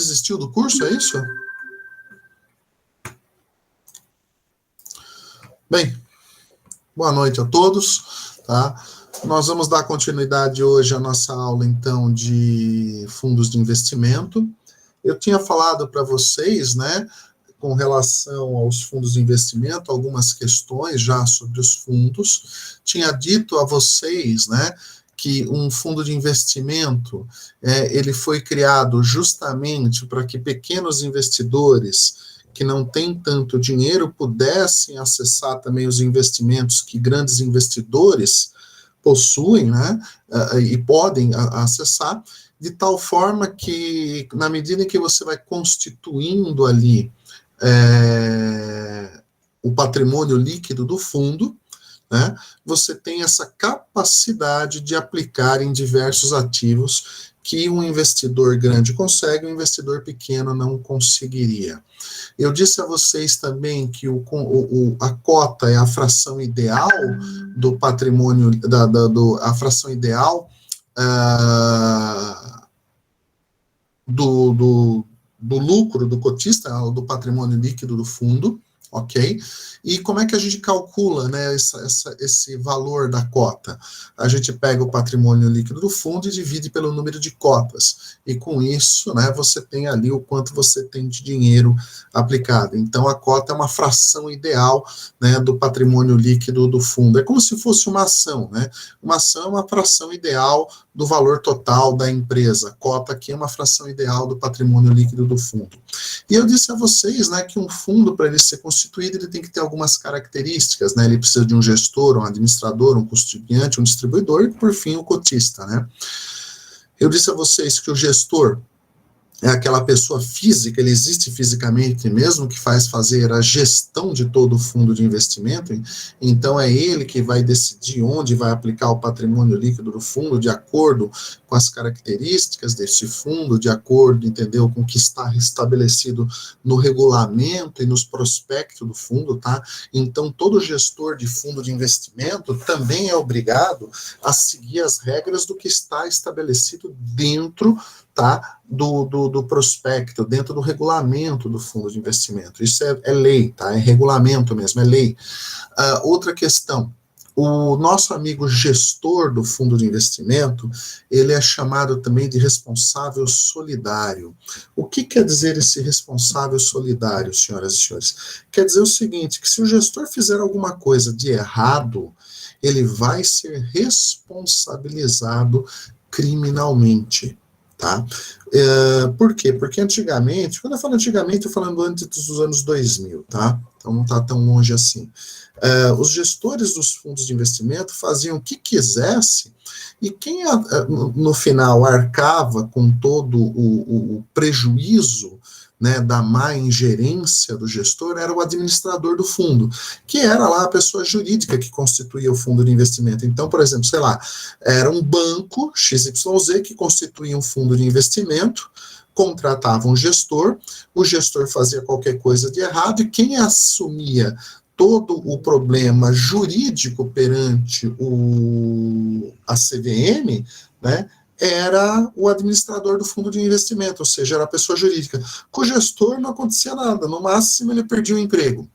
desistiu do curso, é isso? Bem, boa noite a todos, tá? Nós vamos dar continuidade hoje à nossa aula, então, de fundos de investimento. Eu tinha falado para vocês, né, com relação aos fundos de investimento, algumas questões já sobre os fundos. Tinha dito a vocês, né, que um fundo de investimento, ele foi criado justamente para que pequenos investidores que não têm tanto dinheiro pudessem acessar também os investimentos que grandes investidores possuem, né, e podem acessar, de tal forma que, na medida em que você vai constituindo ali o patrimônio líquido do fundo, né, você tem essa capacidade de aplicar em diversos ativos que um investidor grande consegue, um investidor pequeno não conseguiria. Eu disse a vocês também que a cota é a fração ideal do patrimônio, a fração ideal do lucro do cotista, do patrimônio líquido do fundo, ok? E como é que a gente calcula, né, esse valor da cota? A gente pega o patrimônio líquido do fundo e divide pelo número de cotas. E com isso, né, você tem ali o quanto você tem de dinheiro aplicado. Então, a cota é uma fração ideal, né, do patrimônio líquido do fundo. É como se fosse uma ação, né? Uma ação é uma fração ideal do valor total da empresa. A cota aqui é uma fração ideal do patrimônio líquido do fundo. E eu disse a vocês, né, que um fundo, para ele ser constituído, ele tem que ter algumas características, né? Ele precisa de um gestor, um administrador, um custodiante, um distribuidor e, por fim, o cotista, né? Eu disse a vocês que o gestor é aquela pessoa física, ele existe fisicamente mesmo, que faz fazer a gestão de todo o fundo de investimento, então é ele que vai decidir onde vai aplicar o patrimônio líquido do fundo, de acordo com as características desse fundo, de acordo, entendeu, com o que está estabelecido no regulamento e nos prospectos do fundo, tá? Então, todo gestor de fundo de investimento também é obrigado a seguir as regras do que está estabelecido dentro, tá, do prospecto, dentro do regulamento do fundo de investimento. Isso é lei, tá? É regulamento mesmo, é lei. Outra questão, o nosso amigo gestor do fundo de investimento, ele é chamado também de responsável solidário. O que quer dizer esse responsável solidário, senhoras e senhores? Quer dizer o seguinte, que se o gestor fizer alguma coisa de errado, ele vai ser responsabilizado criminalmente. Tá? Por quê? Porque antigamente, quando eu falo antigamente, eu estou falando antes dos anos 2000, tá? Então não está tão longe assim. Os gestores dos fundos de investimento faziam o que quisesse e quem no final arcava com todo o prejuízo, né, da má ingerência do gestor era o administrador do fundo, que era lá a pessoa jurídica que constituía o fundo de investimento. Então, por exemplo, sei lá, era um banco XYZ que constituía um fundo de investimento, contratava um gestor, o gestor fazia qualquer coisa de errado e quem assumia todo o problema jurídico perante a CVM, né, era o administrador do fundo de investimento, ou seja, era a pessoa jurídica. Com o gestor não acontecia nada, no máximo ele perdia o emprego.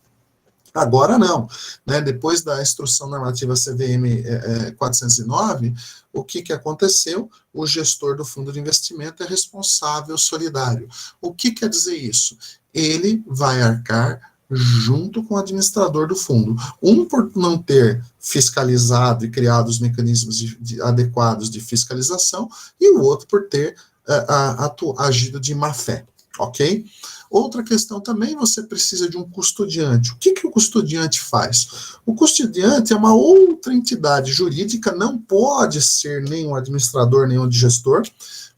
Agora não, né? Depois da instrução normativa CVM 409, o que aconteceu? O gestor do fundo de investimento é responsável solidário. O que quer dizer isso? Ele vai arcar junto com o administrador do fundo. Um por não ter fiscalizado e criado os mecanismos adequados de fiscalização, e o outro por ter agido de má fé, ok? Outra questão também, você precisa de um custodiante. O que o custodiante faz? O custodiante é uma outra entidade jurídica, não pode ser nem um administrador, nem um gestor.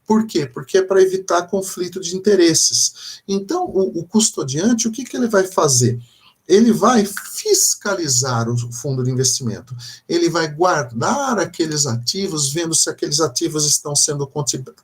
Por quê? Porque é para evitar conflito de interesses. Então, o custodiante, o que ele vai fazer? Ele vai fiscalizar o fundo de investimento. Ele vai guardar aqueles ativos, vendo se aqueles ativos estão sendo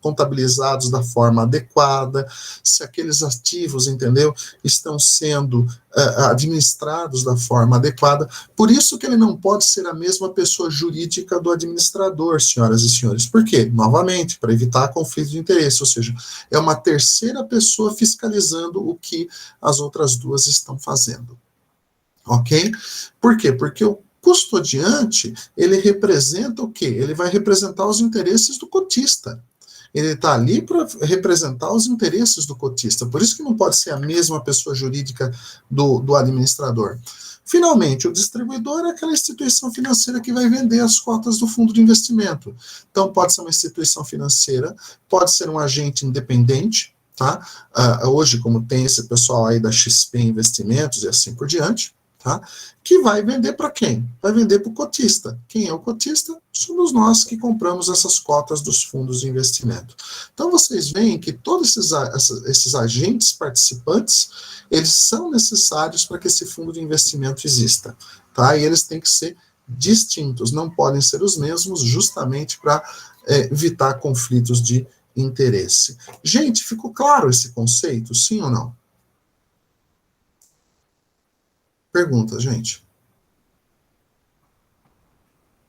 contabilizados da forma adequada, se aqueles ativos, entendeu, estão sendo administrados da forma adequada. Por isso que ele não pode ser a mesma pessoa jurídica do administrador, senhoras e senhores. Por quê? Novamente, para evitar conflito de interesse, ou seja, é uma terceira pessoa fiscalizando o que as outras duas estão fazendo. Ok? Por quê? Porque o custodiante, ele representa o quê? Ele vai representar os interesses do cotista. Ele está ali para representar os interesses do cotista. Por isso que não pode ser a mesma pessoa jurídica do administrador. Finalmente, o distribuidor é aquela instituição financeira que vai vender as cotas do fundo de investimento. Então, pode ser uma instituição financeira, pode ser um agente independente, tá? Hoje, como tem esse pessoal aí da XP Investimentos e assim por diante, tá? Que vai vender para quem? Vai vender para o cotista. Quem é o cotista? Somos nós que compramos essas cotas dos fundos de investimento. Então, vocês veem que todos esses agentes participantes, eles são necessários para que esse fundo de investimento exista, tá? E eles têm que ser distintos, não podem ser os mesmos, justamente para evitar conflitos de interesse. Gente, ficou claro esse conceito, sim ou não? Pergunta, gente.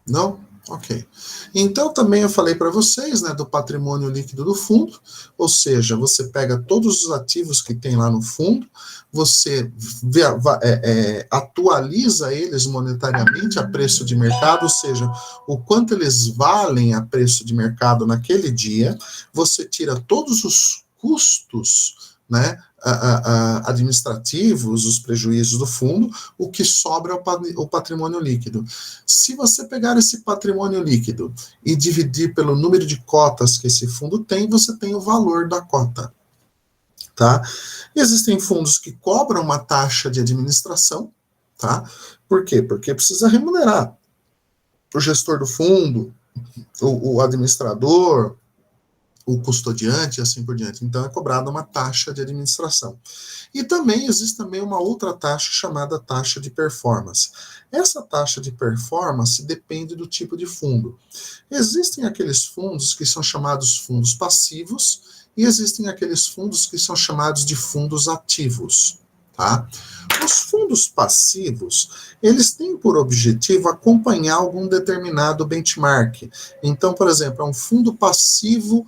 Não? Ok. Então, também eu falei para vocês, né, do patrimônio líquido do fundo, ou seja, você pega todos os ativos que tem lá no fundo, você atualiza eles monetariamente a preço de mercado, ou seja, o quanto eles valem a preço de mercado naquele dia, você tira todos os custos, né, administrativos, os prejuízos do fundo, o que sobra é o patrimônio líquido. Se você pegar esse patrimônio líquido e dividir pelo número de cotas que esse fundo tem, você tem o valor da cota. Tá? Existem fundos que cobram uma taxa de administração, tá? Por quê? Porque precisa remunerar o gestor do fundo, o administrador, o custodiante e assim por diante. Então é cobrada uma taxa de administração. E também existe também uma outra taxa chamada taxa de performance. Essa taxa de performance depende do tipo de fundo. Existem aqueles fundos que são chamados fundos passivos e existem aqueles fundos que são chamados de fundos ativos, tá? Os fundos passivos, eles têm por objetivo acompanhar algum determinado benchmark. Então, por exemplo, é um fundo passivo,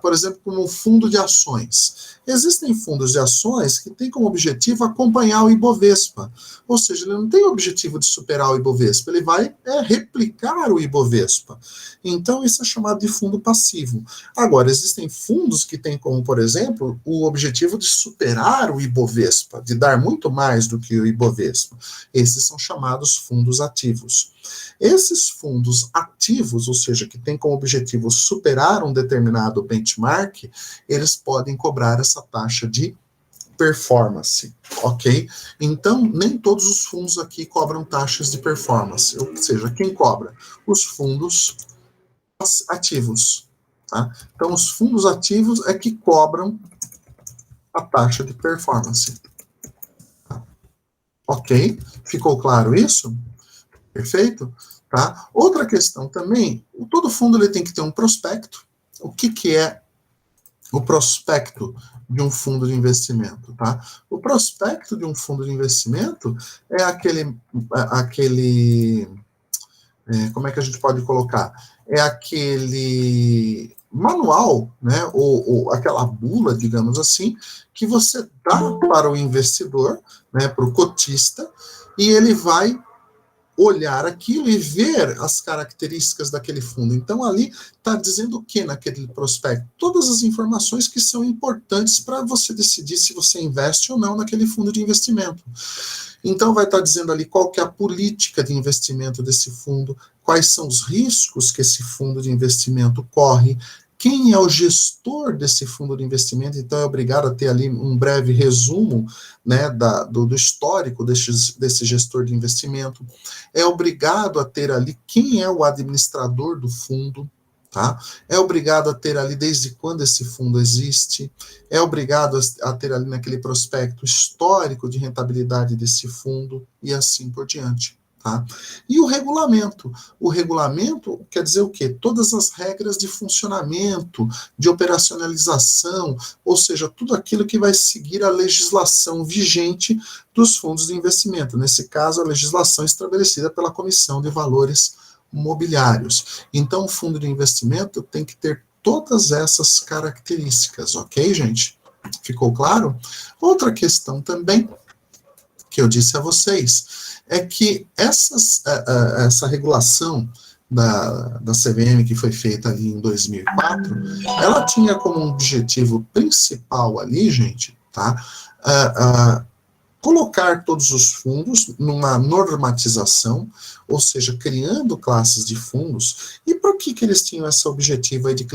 por exemplo, como um fundo de ações. Existem fundos de ações que têm como objetivo acompanhar o Ibovespa, ou seja, ele não tem o objetivo de superar o Ibovespa, ele vai replicar o Ibovespa. Então, isso é chamado de fundo passivo. Agora, existem fundos que têm como, por exemplo, o objetivo de superar o Ibovespa, de dar muito mais do que o Ibovespa. Esses são chamados fundos ativos. Esses fundos ativos, ou seja, que têm como objetivo superar um determinado benchmark, eles podem cobrar essa taxa de performance, ok? Então, nem todos os fundos aqui cobram taxas de performance, ou seja, quem cobra? Os fundos ativos, tá? Então, os fundos ativos é que cobram a taxa de performance. Ok? Ficou claro isso? Perfeito? Tá? Outra questão também, todo fundo ele tem que ter um prospecto. O que é o prospecto de um fundo de investimento, tá? O prospecto de um fundo de investimento é como é que a gente pode colocar? É aquele manual, né, ou aquela bula, digamos assim, que você dá para o investidor, né, para o cotista, e ele vai olhar aquilo e ver as características daquele fundo. Então, ali está dizendo o que naquele prospecto? Todas as informações que são importantes para você decidir se você investe ou não naquele fundo de investimento. Então, vai estar dizendo ali qual que é a política de investimento desse fundo, quais são os riscos que esse fundo de investimento corre, quem é o gestor desse fundo de investimento, então é obrigado a ter ali um breve resumo, né, do histórico desse gestor de investimento, é obrigado a ter ali quem é o administrador do fundo, tá? É obrigado a ter ali desde quando esse fundo existe, é obrigado a ter ali naquele prospecto histórico de rentabilidade desse fundo e assim por diante. Tá? E o regulamento? O regulamento quer dizer o quê? Todas as regras de funcionamento, de operacionalização, ou seja, tudo aquilo que vai seguir a legislação vigente dos fundos de investimento. Nesse caso, a legislação estabelecida pela Comissão de Valores Mobiliários. Então, o fundo de investimento tem que ter todas essas características, ok, gente? Ficou claro? Outra questão também que eu disse a vocês é que essa regulação da CVM que foi feita ali em 2004, ela tinha como objetivo principal ali, gente, tá? Colocar todos os fundos numa normatização, ou seja, criando classes de fundos. E por que eles tinham esse objetivo aí de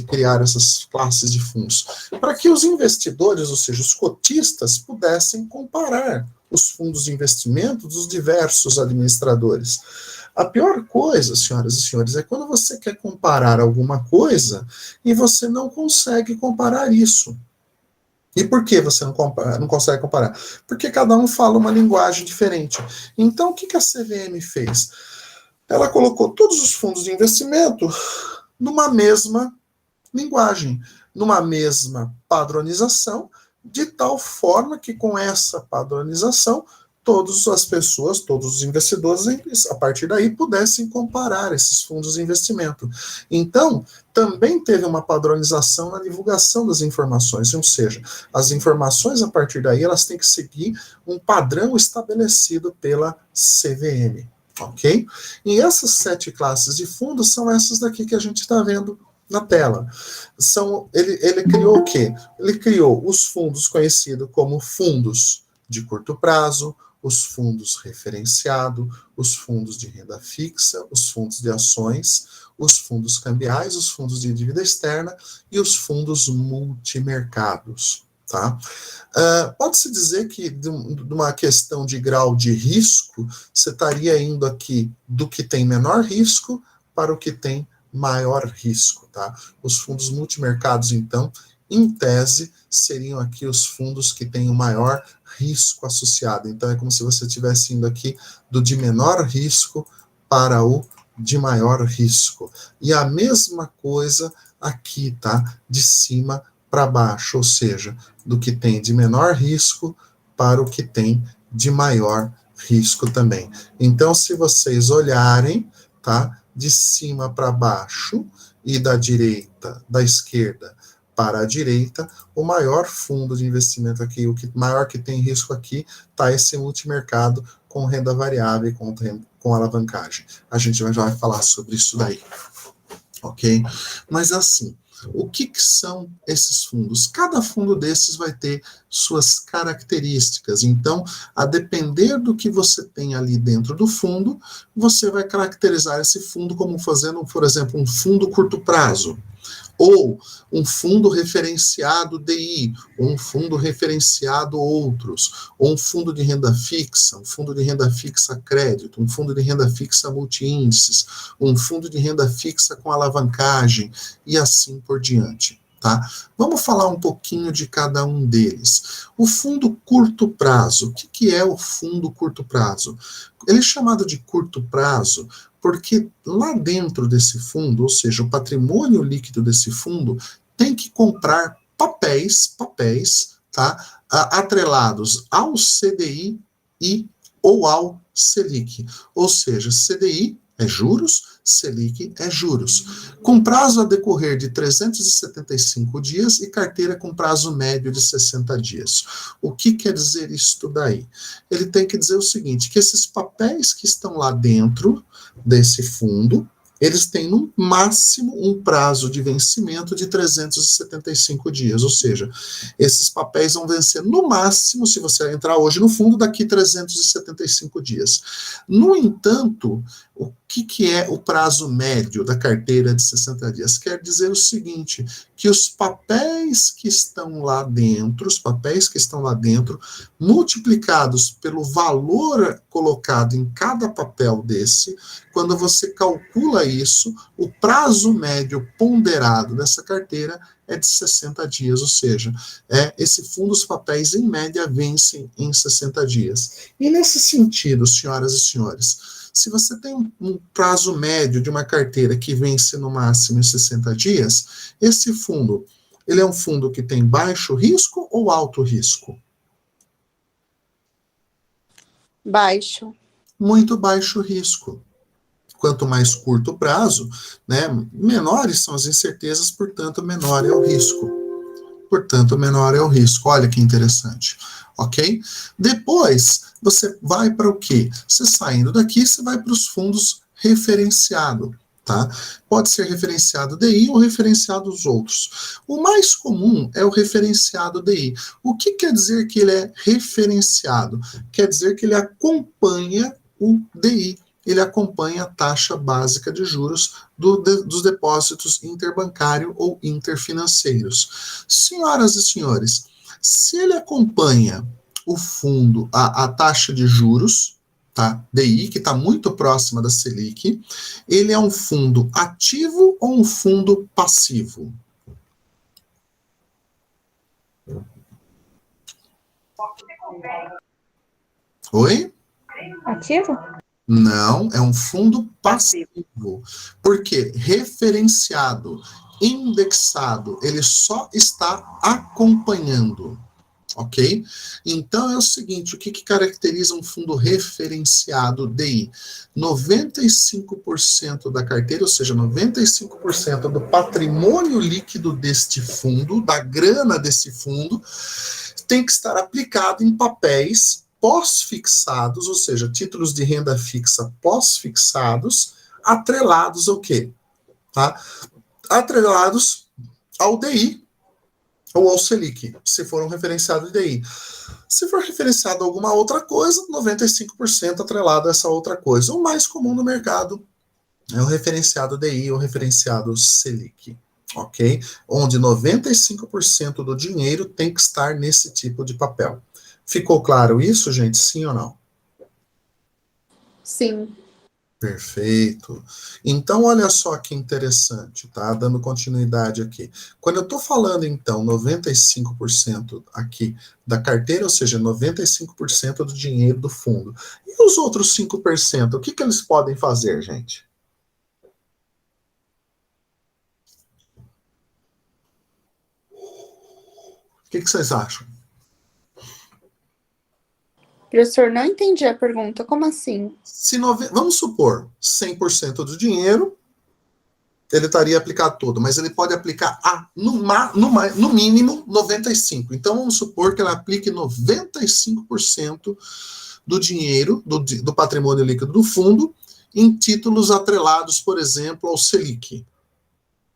criar essas classes de fundos? Para que os investidores, ou seja, os cotistas, pudessem comparar os fundos de investimento dos diversos administradores. A pior coisa, senhoras e senhores, é quando você quer comparar alguma coisa e você não consegue comparar isso. E por que você não consegue comparar? Porque cada um fala uma linguagem diferente. Então, o que a CVM fez? Ela colocou todos os fundos de investimento numa mesma linguagem, numa mesma padronização, de tal forma que com essa padronização, todas as pessoas, todos os investidores, a partir daí, pudessem comparar esses fundos de investimento. Então, também teve uma padronização na divulgação das informações, ou seja, as informações, a partir daí, elas têm que seguir um padrão estabelecido pela CVM, ok? E essas 7 classes de fundos são essas daqui que a gente está vendo na tela. Ele criou o quê? Ele criou os fundos conhecidos como fundos de curto prazo, os fundos referenciado, os fundos de renda fixa, os fundos de ações, os fundos cambiais, os fundos de dívida externa e os fundos multimercados. Tá? Pode-se dizer que, de uma questão de grau de risco, você estaria indo aqui do que tem menor risco para o que tem maior risco. Tá? Os fundos multimercados, então, em tese, seriam aqui os fundos que têm o maior risco associado. Então, é como se você estivesse indo aqui do de menor risco para o de maior risco. E a mesma coisa aqui, tá? De cima para baixo, ou seja, do que tem de menor risco para o que tem de maior risco também. Então, se vocês olharem, tá? De cima para baixo e da esquerda para a direita, o maior fundo de investimento aqui, o que maior que tem risco aqui, está esse multimercado com renda variável e com alavancagem. A gente já vai falar sobre isso daí, ok? Mas assim, o que são esses fundos? Cada fundo desses vai ter suas características. Então, a depender do que você tem ali dentro do fundo, você vai caracterizar esse fundo como fazendo, por exemplo, um fundo curto prazo, ou um fundo referenciado DI, ou um fundo referenciado outros, ou um fundo de renda fixa, um fundo de renda fixa crédito, um fundo de renda fixa multi-índices, um fundo de renda fixa com alavancagem, e assim por diante. Tá? Vamos falar um pouquinho de cada um deles. O fundo curto prazo. O que é o fundo curto prazo? Ele é chamado de curto prazo porque lá dentro desse fundo, ou seja, o patrimônio líquido desse fundo, tem que comprar papéis, tá, atrelados ao CDI ou ao Selic. Ou seja, CDI é juros, Selic é juros. Com prazo a decorrer de 375 dias e carteira com prazo médio de 60 dias. O que quer dizer isto daí? Ele tem que dizer o seguinte, que esses papéis que estão lá dentro desse fundo, eles têm no máximo um prazo de vencimento de 375 dias, ou seja, esses papéis vão vencer no máximo, se você entrar hoje no fundo, daqui 375 dias. No entanto, o que é o prazo médio da carteira de 60 dias? Quer dizer o seguinte, que os papéis que estão lá dentro, multiplicados pelo valor colocado em cada papel desse, quando você calcula isso, o prazo médio ponderado dessa carteira é de 60 dias, ou seja, esse fundo, os papéis, em média, vencem em 60 dias. E nesse sentido, senhoras e senhores, se você tem um prazo médio de uma carteira que vence no máximo em 60 dias, esse fundo, ele é um fundo que tem baixo risco ou alto risco? Baixo. Muito baixo risco. Quanto mais curto o prazo, né, menores são as incertezas, portanto, menor é o risco. Portanto, menor é o risco. Olha que interessante. Ok? Depois, você vai para o quê? Você saindo daqui, você vai para os fundos referenciado. Tá? Pode ser referenciado DI ou referenciado os outros. O mais comum é o referenciado DI. O que quer dizer que ele é referenciado? Quer dizer que ele acompanha o DI. Ele acompanha a taxa básica de juros dos depósitos interbancário ou interfinanceiros. Senhoras e senhores, se ele acompanha o fundo, a taxa de juros, tá, DI, que está muito próxima da Selic, ele é um fundo ativo ou um fundo passivo? Oi? Ativo? Não, é um fundo passivo. Por quê? Referenciado, indexado, ele só está acompanhando. Ok? Então é o seguinte, o que caracteriza um fundo referenciado DI? 95% da carteira, ou seja, 95% do patrimônio líquido deste fundo, da grana desse fundo, tem que estar aplicado em papéis pós-fixados, ou seja, títulos de renda fixa pós-fixados, atrelados ao quê? Tá? Atrelados ao DI, ou ao Selic, se for um referenciado DI. Se for referenciado a alguma outra coisa, 95% atrelado a essa outra coisa. O mais comum no mercado é o referenciado DI ou referenciado Selic, ok? Onde 95% do dinheiro tem que estar nesse tipo de papel. Ficou claro isso, gente? Sim ou não? Sim. Perfeito. Então, olha só que interessante, tá? Dando continuidade aqui. Quando eu estou falando, então, 95% aqui da carteira, ou seja, 95% do dinheiro do fundo. E os outros 5%, o que eles podem fazer, gente? O que vocês acham? Professor, não entendi a pergunta. Como assim? Vamos supor, 100% do dinheiro, ele estaria aplicado todo, mas ele pode aplicar no mínimo 95%. Então, vamos supor que ele aplique 95% do dinheiro, do patrimônio líquido do fundo, em títulos atrelados, por exemplo, ao Selic,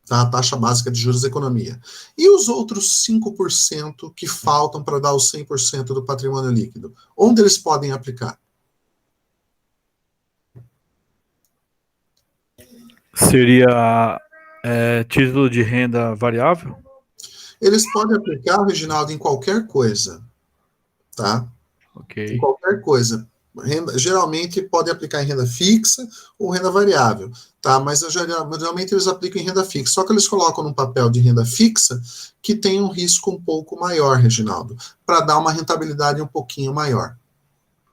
tá? A taxa básica de juros da economia. E os outros 5% que faltam para dar os 100% do patrimônio líquido? Onde eles podem aplicar? Seria título de renda variável? Eles podem aplicar, Reginaldo, em qualquer coisa, tá? Em Ok. qualquer coisa. Geralmente podem aplicar em renda fixa ou renda variável, tá? Mas geralmente eles aplicam em renda fixa. Só que eles colocam num papel de renda fixa que tem um risco um pouco maior, Reginaldo, para dar uma rentabilidade um pouquinho maior,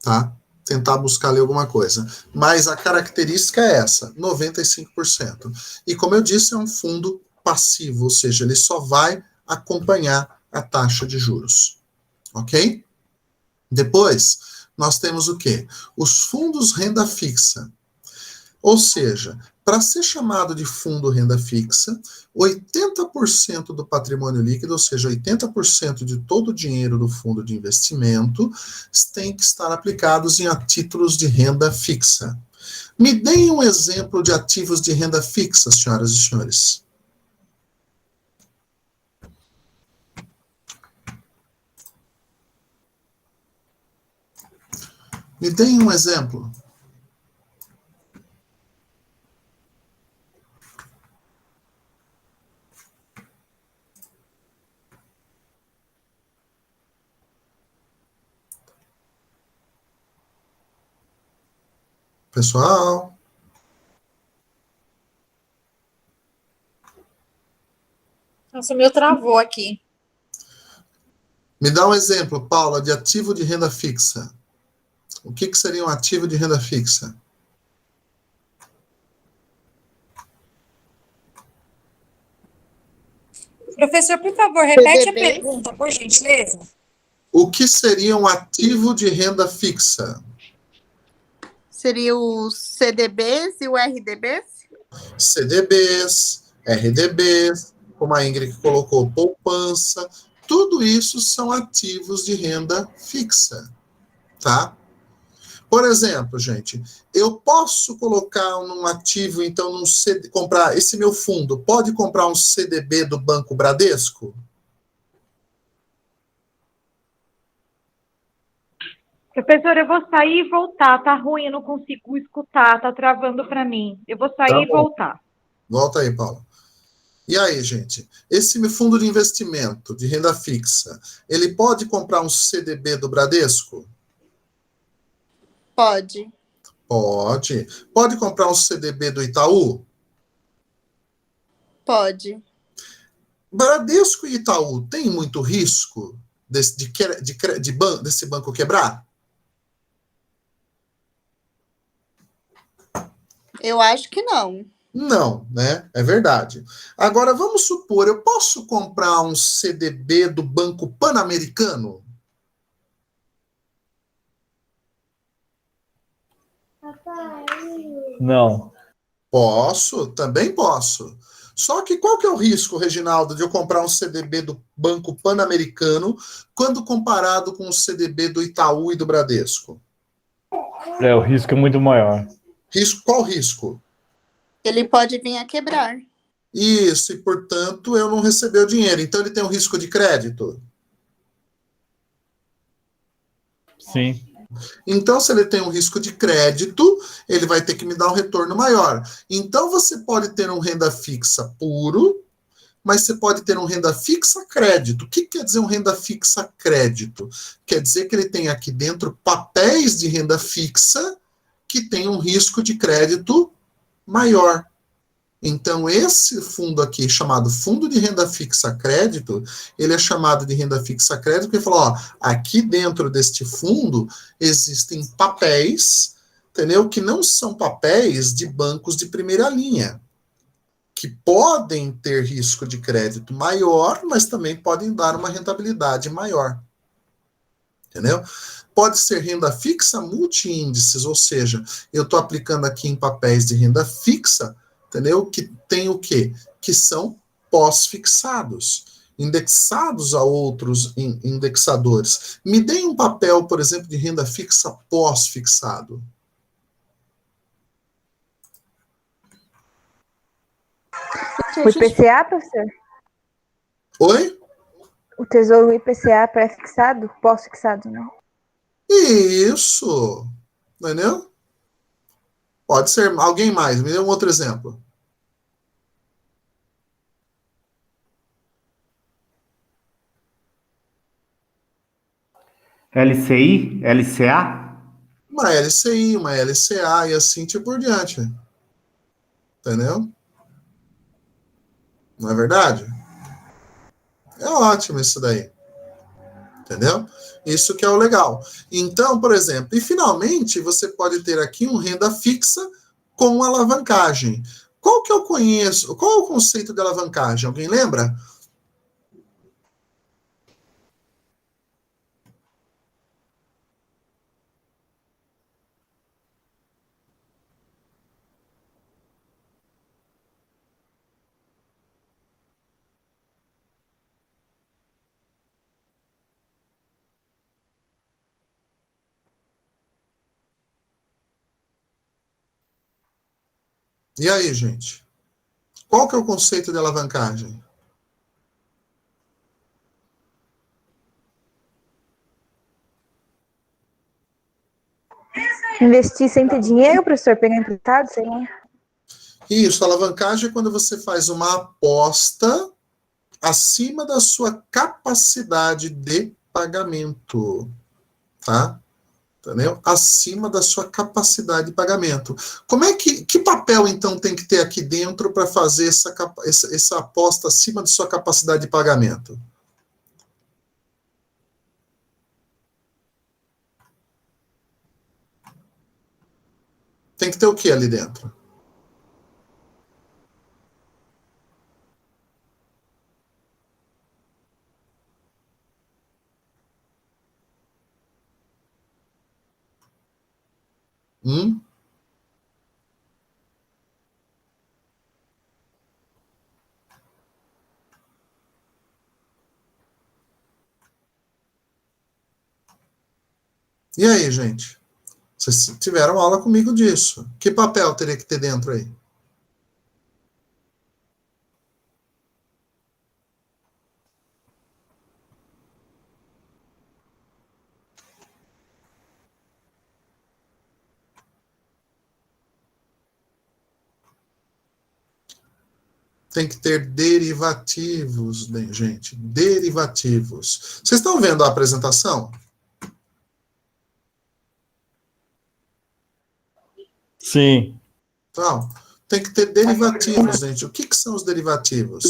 tá? Tentar buscar ali alguma coisa. Mas a característica é essa, 95%. E como eu disse, é um fundo passivo, ou seja, ele só vai acompanhar a taxa de juros. Ok? Depois, nós temos o quê? Os fundos renda fixa. Ou seja, para ser chamado de fundo renda fixa, 80% do patrimônio líquido, ou seja, 80% de todo o dinheiro do fundo de investimento, tem que estar aplicados em títulos de renda fixa. Me deem um exemplo de ativos de renda fixa, senhoras e senhores. Me deem um exemplo. Pessoal? Nossa, o meu travou aqui. Me dá um exemplo, Paula, de ativo de renda fixa. O que seria um ativo de renda fixa? Professor, por favor, repete a CDB? pergunta, por gentileza. O que seria um ativo de renda fixa? Seria os CDBs e o RDBs? CDBs, RDBs, como a Ingrid colocou, poupança, tudo isso são ativos de renda fixa, tá? Por exemplo, gente, eu posso colocar num ativo, então, comprar esse meu fundo, pode comprar um CDB do Banco Bradesco? Professor, eu vou sair e voltar. Tá ruim, eu não consigo escutar, tá travando para mim. Eu vou sair Tá e bom. voltar. Volta aí, Paulo. E aí, gente, esse meu fundo de investimento de renda fixa, ele pode comprar um CDB do Bradesco? Pode. Pode. Pode comprar um CDB do Itaú? Pode. Bradesco e Itaú tem muito risco desse banco quebrar? Eu acho que não. Não, né? É verdade. Agora, vamos supor, eu posso comprar um CDB do Banco Pan-Americano? Não. Posso, também posso. Só que qual que é o risco, Reginaldo, de eu comprar um CDB do Banco Pan-Americano quando comparado com o CDB do Itaú e do Bradesco? O risco é muito maior. Qual risco? Ele pode vir a quebrar. Isso, e portanto eu não receber o dinheiro. Então ele tem um risco de crédito? Sim. Então, se ele tem um risco de crédito, ele vai ter que me dar um retorno maior. Então, você pode ter um renda fixa puro, mas você pode ter um renda fixa crédito. O que quer dizer um renda fixa crédito? Quer dizer que ele tem aqui dentro papéis de renda fixa que tem um risco de crédito maior. Então, esse fundo aqui, chamado Fundo de Renda Fixa Crédito, ele é chamado de renda fixa crédito, porque ele falou, ó, aqui dentro deste fundo existem papéis, entendeu? Que não são papéis de bancos de primeira linha, que podem ter risco de crédito maior, mas também podem dar uma rentabilidade maior. Entendeu? Pode ser renda fixa multi-índices, ou seja, eu estou aplicando aqui em papéis de renda fixa, entendeu? Que tem o quê? Que são pós-fixados, indexados a outros indexadores. Me deem um papel, por exemplo, de renda fixa pós-fixado. O IPCA, professor? Oi? O Tesouro IPCA pré-fixado? Pós-fixado, não? Isso. Entendeu? Pode ser alguém mais. Me dê um outro exemplo. LCI, LCA? Uma LCI, uma LCA e assim por diante. Entendeu? Não é verdade? É ótimo isso daí. Entendeu? Isso que é o legal. Então, por exemplo, e finalmente você pode ter aqui um renda fixa com alavancagem. Qual que eu conheço? Qual é o conceito de alavancagem? Alguém lembra? E aí, gente? Qual que é o conceito de alavancagem? Investir sem ter dinheiro, professor? Pegar emprestado, sei lá. Isso, alavancagem é quando você faz uma aposta acima da sua capacidade de pagamento, tá? entendeu? Acima da sua capacidade de pagamento. Como é que papel, então, tem que ter aqui dentro para fazer essa aposta acima de sua capacidade de pagamento? Tem que ter o que ali dentro? Hum? E aí, gente? Vocês tiveram aula comigo disso. Que papel teria que ter dentro aí? Tem que ter derivativos, bem, gente. Derivativos. Vocês estão vendo a apresentação? Sim. Então, tem que ter derivativos, gente. O que são os derivativos?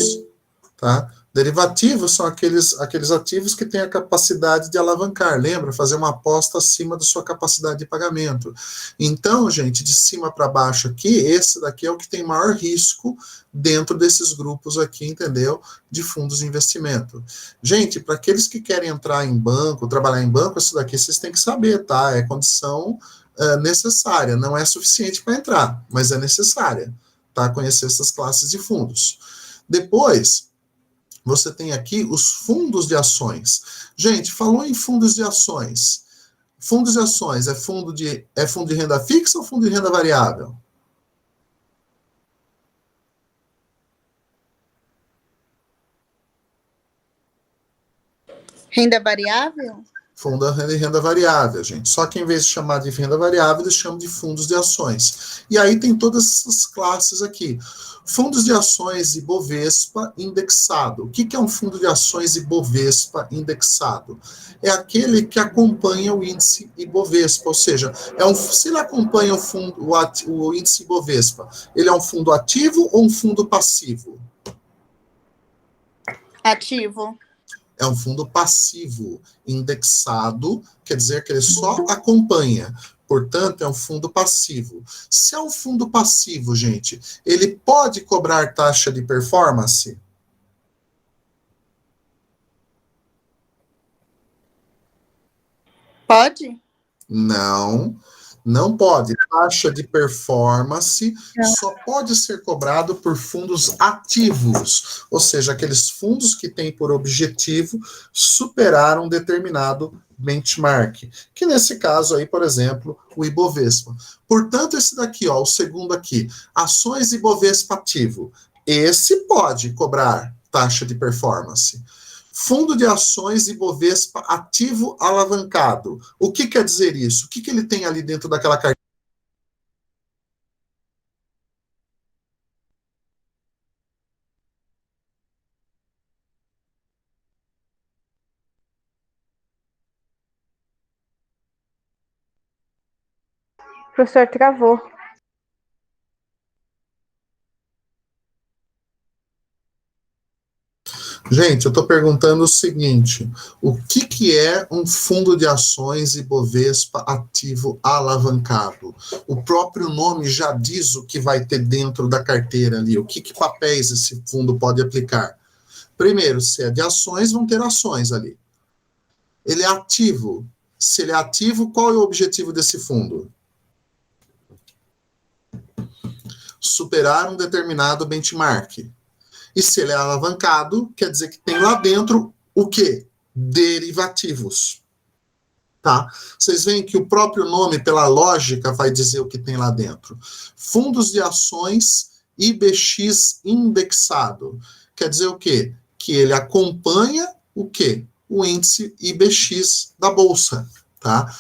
Tá? Derivativos são aqueles ativos que têm a capacidade de alavancar. Lembra? Fazer uma aposta acima da sua capacidade de pagamento. Então, gente, de cima para baixo aqui, esse daqui é o que tem maior risco dentro desses grupos aqui, entendeu? De fundos de investimento. Gente, para aqueles que querem entrar em banco, trabalhar em banco, isso daqui vocês têm que saber, tá? É condição necessária. Não é suficiente para entrar, mas é necessária, tá? Conhecer essas classes de fundos. Depois, você tem aqui os fundos de ações. Gente, falou em fundos de ações. Fundos de ações é fundo de renda fixa ou fundo de renda variável? Renda variável? Fundo de renda variável, gente. Só que em vez de chamar de renda variável, eles chamam de fundos de ações. E aí tem todas essas classes aqui. Fundos de ações Ibovespa indexado. O que é um fundo de ações Ibovespa indexado? É aquele que acompanha o índice Ibovespa, ou seja, se ele acompanha o índice Ibovespa, ele é um fundo ativo ou um fundo passivo? Ativo. É um fundo passivo. Indexado quer dizer que ele só acompanha. Portanto, é um fundo passivo. Se é um fundo passivo, gente, ele pode cobrar taxa de performance? Pode? Não, não pode. Taxa de performance só pode ser cobrado por fundos ativos, ou seja, aqueles fundos que têm por objetivo superar um determinado benchmark, que nesse caso aí, por exemplo, o Ibovespa. Portanto, esse daqui, ó, o segundo aqui, ações Ibovespa ativo, esse pode cobrar taxa de performance. Fundo de ações Ibovespa ativo alavancado. O que quer dizer isso? O que ele tem ali dentro daquela carteira? O professor travou. Gente, eu estou perguntando o seguinte: o que é um fundo de ações Ibovespa ativo alavancado? O próprio nome já diz o que vai ter dentro da carteira ali, o que papéis esse fundo pode aplicar. Primeiro, se é de ações, vão ter ações ali. Ele é ativo. Se ele é ativo, qual é o objetivo desse fundo? Superar um determinado benchmark. E se ele é alavancado, quer dizer que tem lá dentro o quê? Derivativos. Tá? Vocês veem que o próprio nome, pela lógica, vai dizer o que tem lá dentro. Fundos de ações IBX indexado. Quer dizer o quê? Que ele acompanha o quê? O índice IBX da Bolsa. Tá?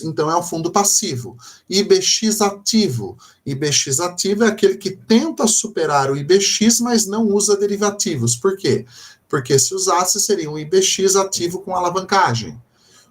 Então é um fundo passivo. IBX ativo. IBX ativo é aquele que tenta superar o IBX, mas não usa derivativos. Por quê? Porque se usasse, seria um IBX ativo com alavancagem.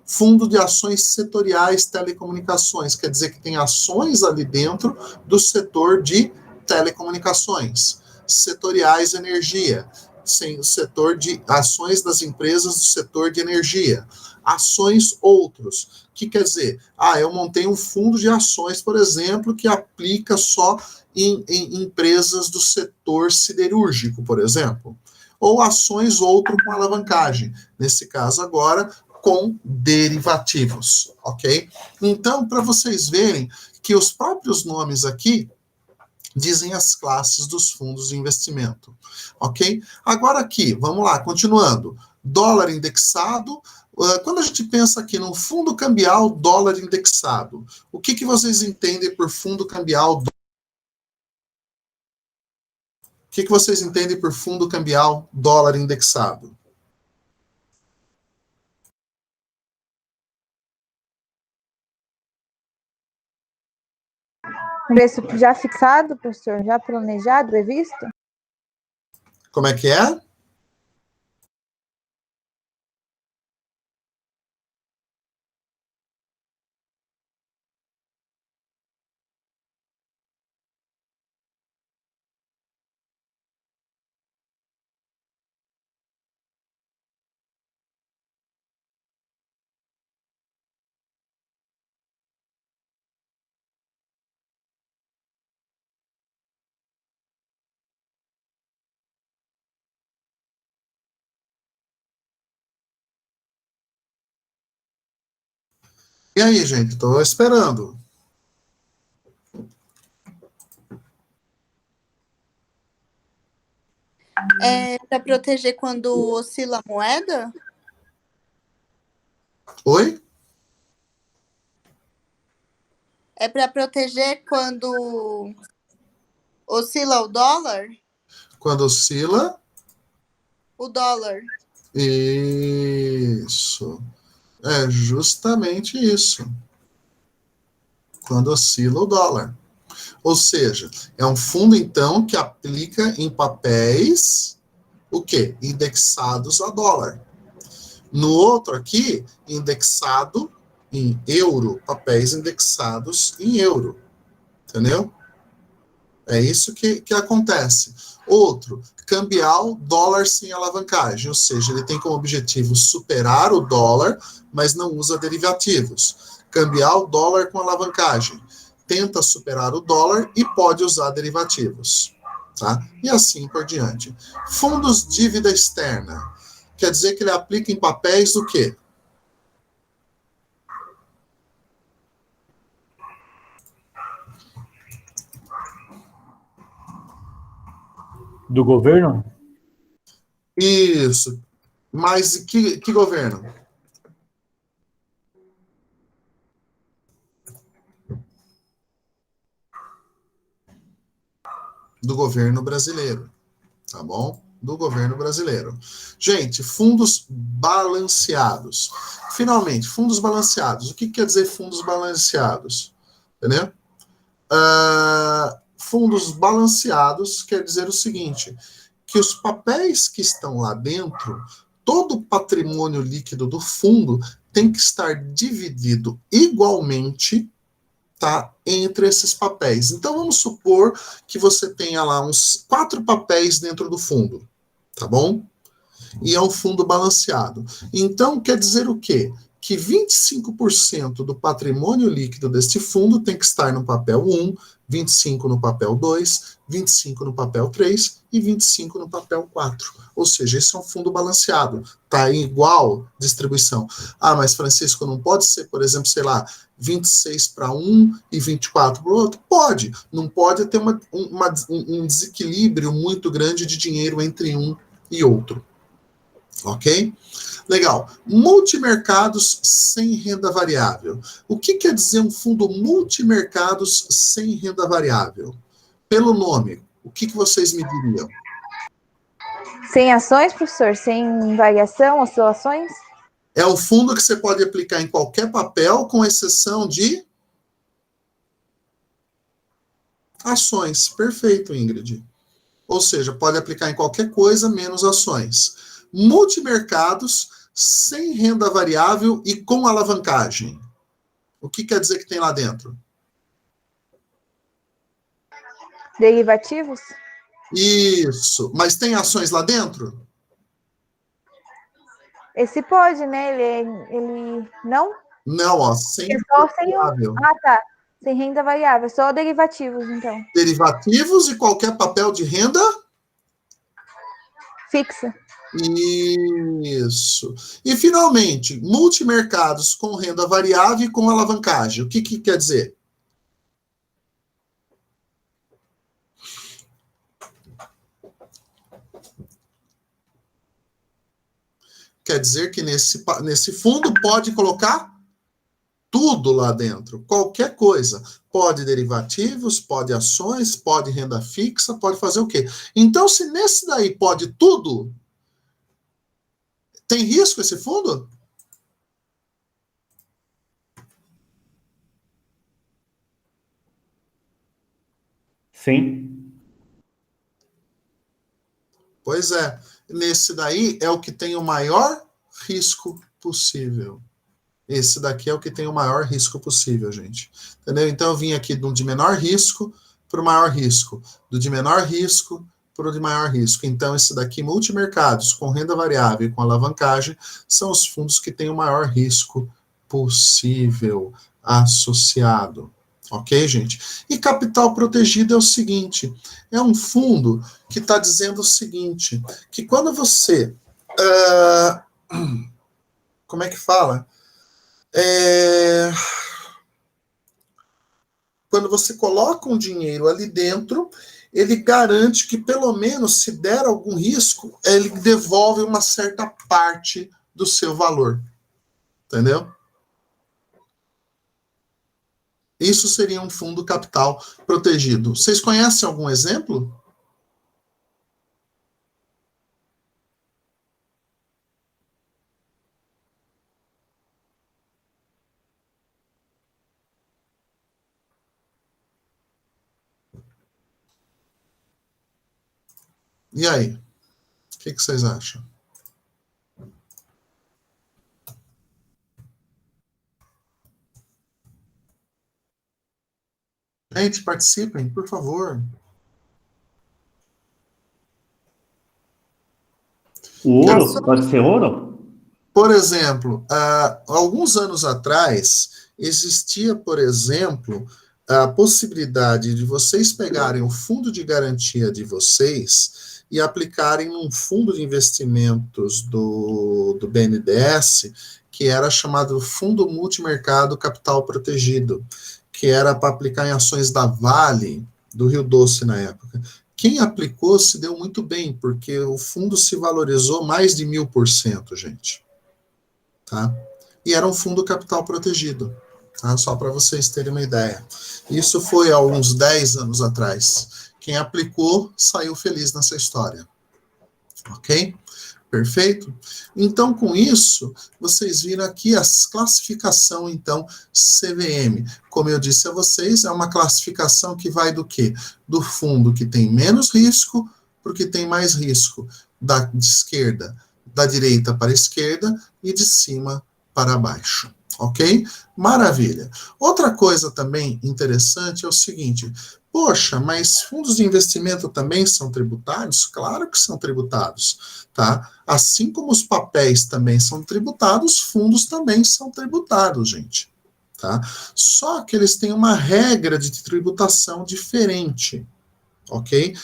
Fundo de ações setoriais telecomunicações, quer dizer que tem ações ali dentro do setor de telecomunicações. Setoriais energia, sem o setor de ações das empresas do setor de energia. Ações outros, que quer dizer, eu montei um fundo de ações, por exemplo, que aplica só em empresas do setor siderúrgico, por exemplo. Ou ações outro com alavancagem, nesse caso agora, com derivativos, ok? Então, para vocês verem que os próprios nomes aqui dizem as classes dos fundos de investimento, ok? Agora aqui, vamos lá, continuando. Dólar indexado. Quando a gente pensa aqui num fundo cambial dólar indexado, o que vocês entendem por fundo cambial? O que vocês entendem por fundo cambial dólar indexado? Preço já fixado, professor? Já planejado, previsto? Como é que é? E aí, gente? Estou esperando. É para proteger quando oscila a moeda? Oi? É para proteger quando oscila o dólar? Quando oscila. O dólar. Isso. É justamente isso. Quando oscila o dólar. Ou seja, é um fundo, então, que aplica em papéis, o quê? Indexados a dólar. No outro aqui, indexado em euro, papéis indexados em euro. Entendeu? É isso que acontece. Outro, cambial dólar sem alavancagem, ou seja, ele tem como objetivo superar o dólar, mas não usa derivativos. Cambial dólar com alavancagem, tenta superar o dólar e pode usar derivativos. Tá? E assim por diante. Fundos dívida externa, quer dizer que ele aplica em papéis do quê? Do governo? Isso. Mas que governo? Do governo brasileiro. Tá bom? Do governo brasileiro. Gente, fundos balanceados. Finalmente, fundos balanceados. O que quer dizer fundos balanceados? Entendeu? Fundos balanceados quer dizer o seguinte, que os papéis que estão lá dentro, todo o patrimônio líquido do fundo tem que estar dividido igualmente, tá, entre esses papéis. Então, vamos supor que você tenha lá uns 4 papéis dentro do fundo, tá bom? E é um fundo balanceado. Então, quer dizer o quê? Que 25% do patrimônio líquido deste fundo tem que estar no papel 1, 25% no papel 2, 25% no papel 3 e 25% no papel 4. Ou seja, esse é um fundo balanceado. Está em igual distribuição. Mas Francisco, não pode ser, por exemplo, sei lá, 26 para um e 24 para o outro? Pode. Não pode ter um desequilíbrio muito grande de dinheiro entre um e outro. Ok? Legal. Multimercados sem renda variável. O que quer dizer um fundo multimercados sem renda variável? Pelo nome, o que vocês me diriam? Sem ações, professor? Sem variação, oscilações? É um fundo que você pode aplicar em qualquer papel, com exceção de ações. Perfeito, Ingrid. Ou seja, pode aplicar em qualquer coisa, menos ações. Multimercados sem renda variável e com alavancagem. O que quer dizer que tem lá dentro? Derivativos? Isso. Mas tem ações lá dentro? Esse pode, né? Ele não? Não, ó, sem É renda só sem o... variável. Ah, tá. Sem renda variável, só derivativos, então. Derivativos e qualquer papel de renda? Fixa. Isso. E, finalmente, multimercados com renda variável e com alavancagem. O que quer dizer? Quer dizer que nesse fundo pode colocar tudo lá dentro, qualquer coisa. Pode derivativos, pode ações, pode renda fixa, pode fazer o quê? Então, se nesse daí pode tudo, tem risco esse fundo? Sim. Pois é. Nesse daí é o que tem o maior risco possível. Esse daqui é o que tem o maior risco possível, gente. Entendeu? Então eu vim aqui do de menor risco para o maior risco. Do de menor risco para o de maior risco. Então esse daqui, multimercados, com renda variável e com alavancagem, são os fundos que têm o maior risco possível associado. Ok, gente? E capital protegido é o seguinte, é um fundo que está dizendo o seguinte, que quando você... como é que fala? Quando você coloca um dinheiro ali dentro, ele garante que, pelo menos, se der algum risco, ele devolve uma certa parte do seu valor. Entendeu? Isso seria um fundo capital protegido. Vocês conhecem algum exemplo? E aí? O que vocês acham? Gente, participem, por favor. O ouro? Pode ser ouro? Por exemplo, alguns anos atrás, existia, por exemplo, a possibilidade de vocês pegarem o fundo de garantia de vocês e aplicarem num fundo de investimentos do BNDES, que era chamado Fundo Multimercado Capital Protegido, que era para aplicar em ações da Vale, do Rio Doce na época. Quem aplicou se deu muito bem, porque o fundo se valorizou mais de 1000%, gente. Tá? E era um fundo capital protegido, tá? Só para vocês terem uma ideia. Isso foi há uns 10 anos atrás. Quem aplicou saiu feliz nessa história. Ok? Perfeito? Então, com isso, vocês viram aqui a classificação, então, CVM. Como eu disse a vocês, é uma classificação que vai do quê? Do fundo que tem menos risco para o que tem mais risco. Da esquerda, da direita para a esquerda e de cima para baixo. Ok? Maravilha. Outra coisa também interessante é o seguinte... Poxa, mas fundos de investimento também são tributários? Claro que são tributados, tá? Assim como os papéis também são tributados, fundos também são tributados, gente, tá? Só que eles têm uma regra de tributação diferente, ok?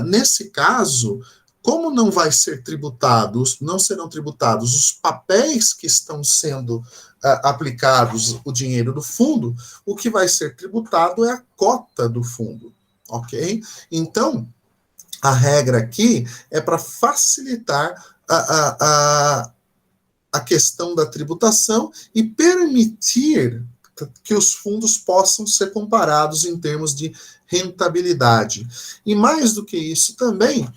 Nesse caso, como não vai ser tributados, não serão tributados os papéis que estão sendo aplicados o dinheiro do fundo, o que vai ser tributado é a cota do fundo, ok? Então, a regra aqui é para facilitar a questão da tributação e permitir que os fundos possam ser comparados em termos de rentabilidade. E mais do que isso também,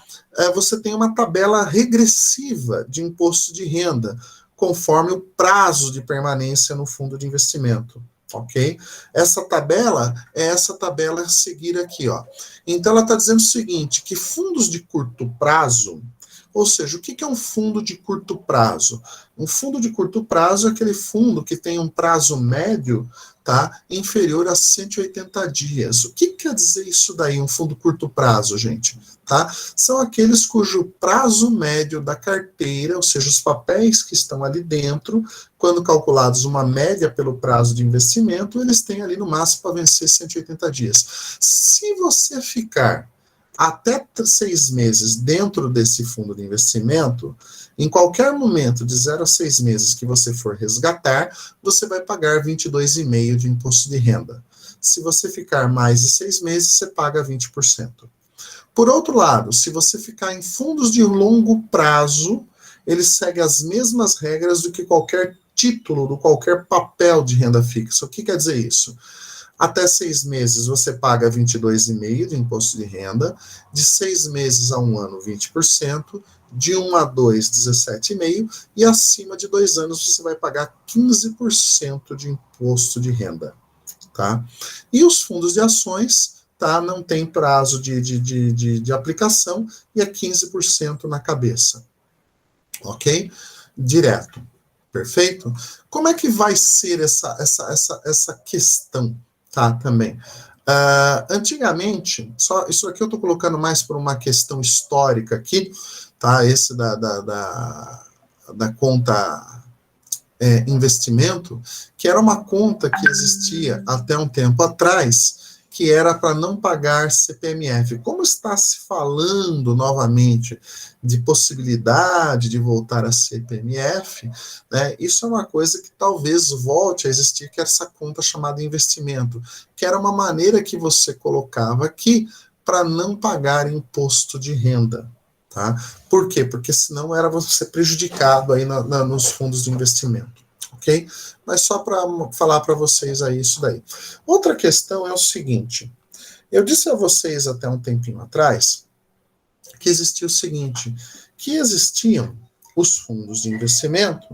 você tem uma tabela regressiva de imposto de renda, conforme o prazo de permanência no fundo de investimento, ok? Essa tabela é essa tabela a seguir aqui, ó. Então, ela está dizendo o seguinte, que fundos de curto prazo, Ou seja, o que é um fundo de curto prazo? Um fundo de curto prazo é aquele fundo que tem um prazo médio, tá, inferior a 180 dias. O que quer dizer isso daí, um fundo curto prazo, gente? Tá? São aqueles cujo prazo médio da carteira, ou seja, os papéis que estão ali dentro, quando calculados uma média pelo prazo de investimento, eles têm ali no máximo para vencer 180 dias. Se você ficar até 6 meses dentro desse fundo de investimento, em qualquer momento de 0 a 6 meses que você for resgatar, você vai pagar 22,5% de imposto de renda. Se você ficar mais de 6 meses, você paga 20%. Por outro lado, se você ficar em fundos de longo prazo, eles seguem as mesmas regras do que qualquer título, do qualquer papel de renda fixa. O que quer dizer isso? Até 6 meses você paga 22,5% de imposto de renda, de 6 meses a 1 ano, 20%, de 1 a 2, 17,5%, e acima de 2 anos você vai pagar 15% de imposto de renda. Tá? E os fundos de ações, tá, não tem prazo de aplicação e é 15% na cabeça. Ok? Direto. Perfeito? Como é que vai ser essa questão? Tá, também. Antigamente, só isso aqui eu estou colocando mais por uma questão histórica aqui, tá? Esse da conta investimento, que era uma conta que existia até um tempo atrás, que era para não pagar CPMF. Como está se falando novamente de possibilidade de voltar a CPMF, né, isso é uma coisa que talvez volte a existir, que é essa conta chamada investimento, que era uma maneira que você colocava aqui para não pagar imposto de renda. Tá? Por quê? Porque senão era você prejudicado aí nos fundos de investimento. Ok? Mas só para falar para vocês aí isso daí. Outra questão é o seguinte, eu disse a vocês até um tempinho atrás que existia o seguinte, que existiam os fundos de investimento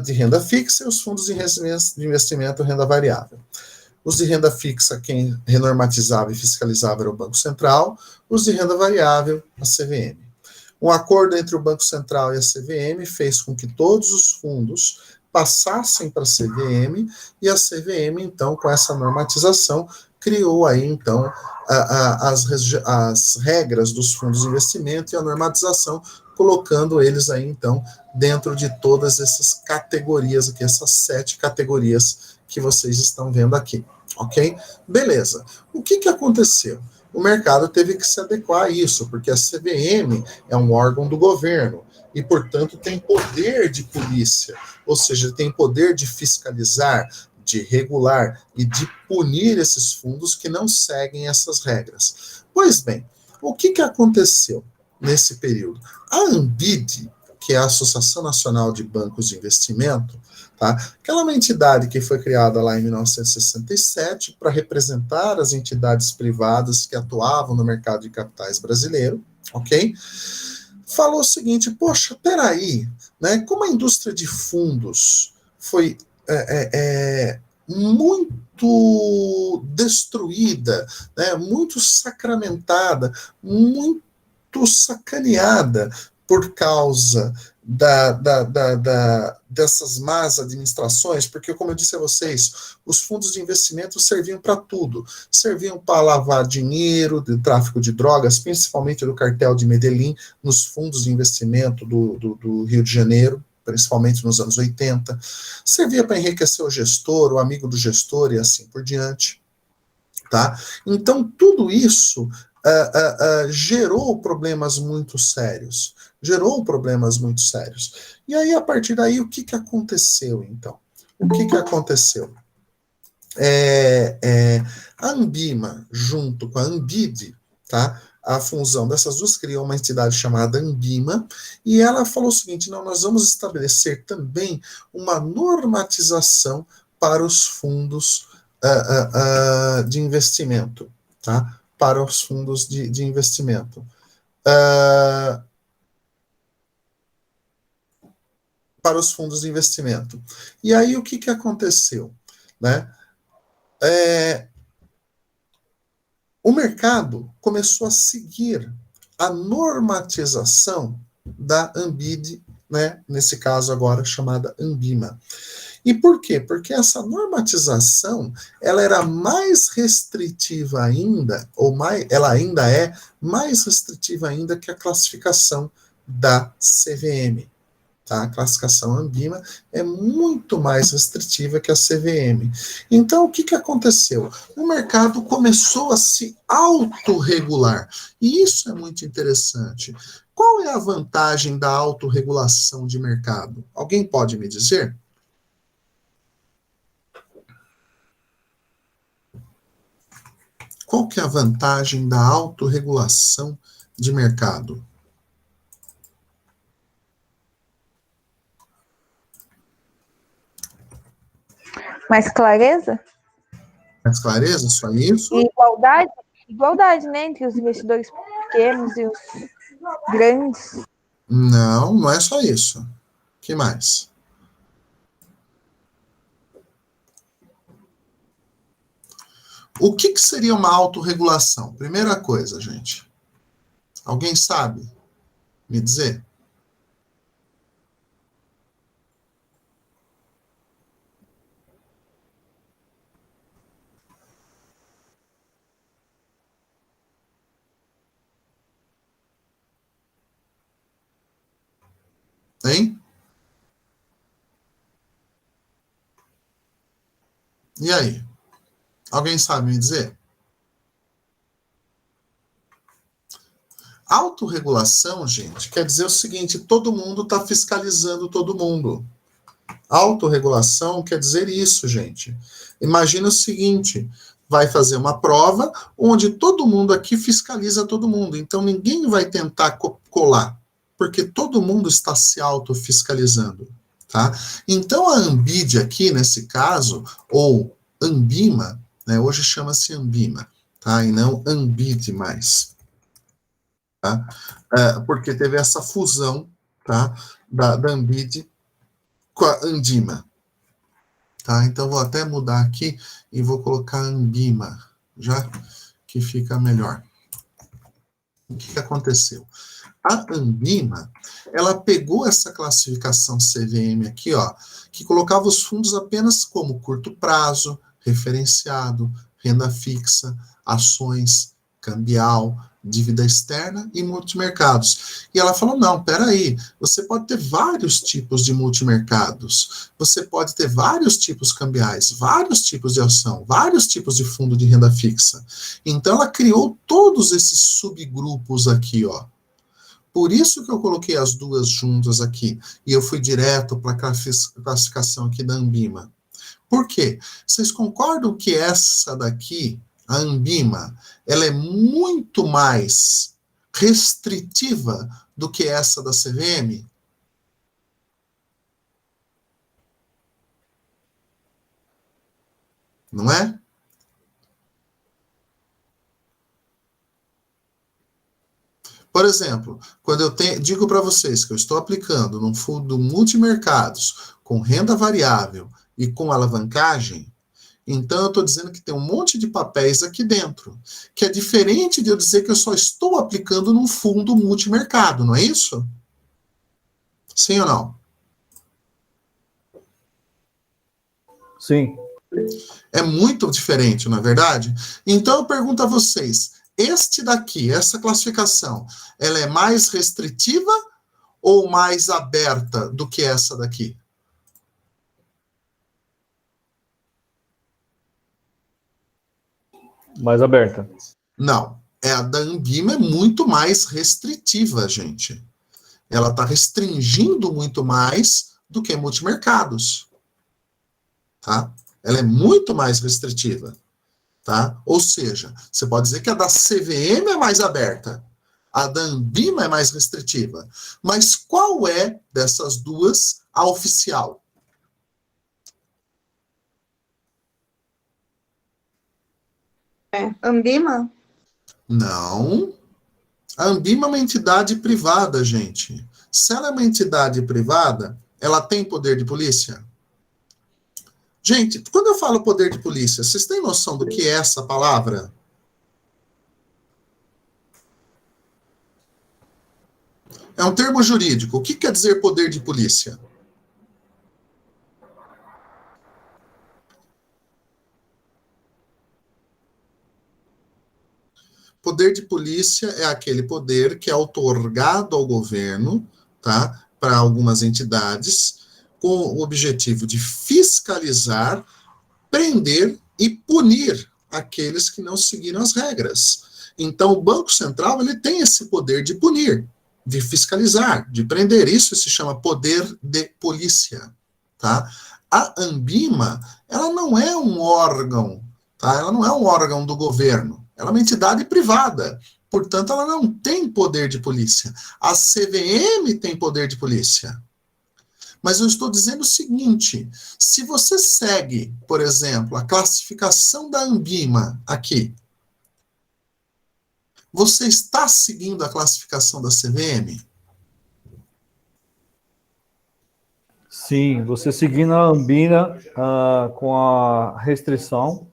de renda fixa e os fundos de investimento renda variável. Os de renda fixa, quem renormatizava e fiscalizava era o Banco Central, os de renda variável, a CVM. Um acordo entre o Banco Central e a CVM fez com que todos os fundos passassem para a CVM, e a CVM, então, com essa normatização, criou aí, então, as regras dos fundos de investimento e a normatização, colocando eles aí, então, dentro de todas essas categorias aqui, essas 7 categorias que vocês estão vendo aqui, ok? Beleza. O que aconteceu? O mercado teve que se adequar a isso, porque a CVM é um órgão do governo, e, portanto, tem poder de polícia, ou seja, tem poder de fiscalizar, de regular e de punir esses fundos que não seguem essas regras. Pois bem, o que aconteceu nesse período? A ANBID, que é a Associação Nacional de Bancos de Investimento, tá? Aquela é uma entidade que foi criada lá em 1967 para representar as entidades privadas que atuavam no mercado de capitais brasileiro, ok? Falou o seguinte, poxa, peraí, né, como a indústria de fundos foi muito destruída, né, muito sacramentada, muito sacaneada por causa dessas más administrações, porque, como eu disse a vocês, os fundos de investimento serviam para tudo. Serviam para lavar dinheiro, de tráfico de drogas, principalmente do cartel de Medellín, nos fundos de investimento do Rio de Janeiro, principalmente nos anos 80. Servia para enriquecer o gestor, o amigo do gestor e assim por diante. Tá? Então, tudo isso gerou problemas muito sérios. E aí, a partir daí, o que aconteceu, então? O que aconteceu? A Anbima, junto com a Anbid, tá? A fusão dessas duas criou uma entidade chamada Anbima, e ela falou o seguinte, não, nós vamos estabelecer também uma normatização para os fundos de investimento, tá? Para os fundos de investimento. Para os fundos de investimento. E aí, o que aconteceu? Né? O mercado começou a seguir a normatização da Anbid, né, nesse caso agora chamada Anbima. E por quê? Porque essa normatização, ela era mais restritiva ainda, ela ainda é mais restritiva ainda que a classificação da CVM. Tá? A classificação Anbima é muito mais restritiva que a CVM. Então, o que aconteceu? O mercado começou a se autorregular. E isso é muito interessante. Qual é a vantagem da autorregulação de mercado? Alguém pode me dizer? Qual que é a vantagem da autorregulação de mercado? Mais clareza? Mais clareza? Só isso? E igualdade, né, entre os investidores pequenos e os grandes. Não, não é só isso. O que mais? O que seria uma autorregulação? Primeira coisa, gente. Alguém sabe me dizer? Hein? E aí? Alguém sabe me dizer? Autorregulação, gente, quer dizer o seguinte: todo mundo está fiscalizando todo mundo. Autorregulação quer dizer isso, gente. Imagina o seguinte: vai fazer uma prova onde todo mundo aqui fiscaliza todo mundo. Então ninguém vai tentar colar, porque todo mundo está se autofiscalizando, tá? Então a Anbid aqui, nesse caso, ou Anbima, né, hoje chama-se Anbima, tá? E não Anbid mais, tá? Porque teve essa fusão, tá? Da Anbid com a Andima, tá? Então vou até mudar aqui e vou colocar Anbima, já que fica melhor. O que aconteceu? A Anbima, ela pegou essa classificação CVM aqui, ó, que colocava os fundos apenas como curto prazo, referenciado, renda fixa, ações, cambial, dívida externa e multimercados. E ela falou, não, peraí, você pode ter vários tipos de multimercados, você pode ter vários tipos cambiais, vários tipos de ação, vários tipos de fundo de renda fixa. Então ela criou todos esses subgrupos aqui, ó. Por isso que eu coloquei as duas juntas aqui, e eu fui direto para a classificação aqui da Anbima. Por quê? Vocês concordam que essa daqui, a Anbima, ela é muito mais restritiva do que essa da CVM? Não é? Por exemplo, quando eu digo para vocês que eu estou aplicando num fundo multimercados com renda variável e com alavancagem, então eu estou dizendo que tem um monte de papéis aqui dentro, que é diferente de eu dizer que eu só estou aplicando num fundo multimercado, não é isso? Sim ou não? Sim. É muito diferente, não é verdade? Então eu pergunto a vocês, este daqui, essa classificação, ela é mais restritiva ou mais aberta do que essa daqui? Mais aberta. Não. A da Anbima é muito mais restritiva, gente. Ela está restringindo muito mais do que multimercados. Tá? Ela é muito mais restritiva. Tá? Ou seja, você pode dizer que a da CVM é mais aberta, a da Anbima é mais restritiva. Mas qual é dessas duas a oficial? Anbima? Não. A Anbima é uma entidade privada, gente. Se ela é uma entidade privada, ela tem poder de polícia? Gente, quando eu falo poder de polícia, vocês têm noção do que é essa palavra? É um termo jurídico. O que quer dizer poder de polícia? Poder de polícia é aquele poder que é outorgado ao governo, tá, para algumas entidades, com o objetivo de fiscalizar, prender e punir aqueles que não seguiram as regras. Então, o Banco Central ele tem esse poder de punir, de fiscalizar, de prender. Isso se chama poder de polícia, tá? A Anbima, ela não é um órgão, tá? Ela não é um órgão do governo. Ela é uma entidade privada. Portanto, ela não tem poder de polícia. A CVM tem poder de polícia. Mas eu estou dizendo o seguinte, se você segue, por exemplo, a classificação da Anbima aqui, você está seguindo a classificação da CVM? Sim, você seguindo a Anbima com a restrição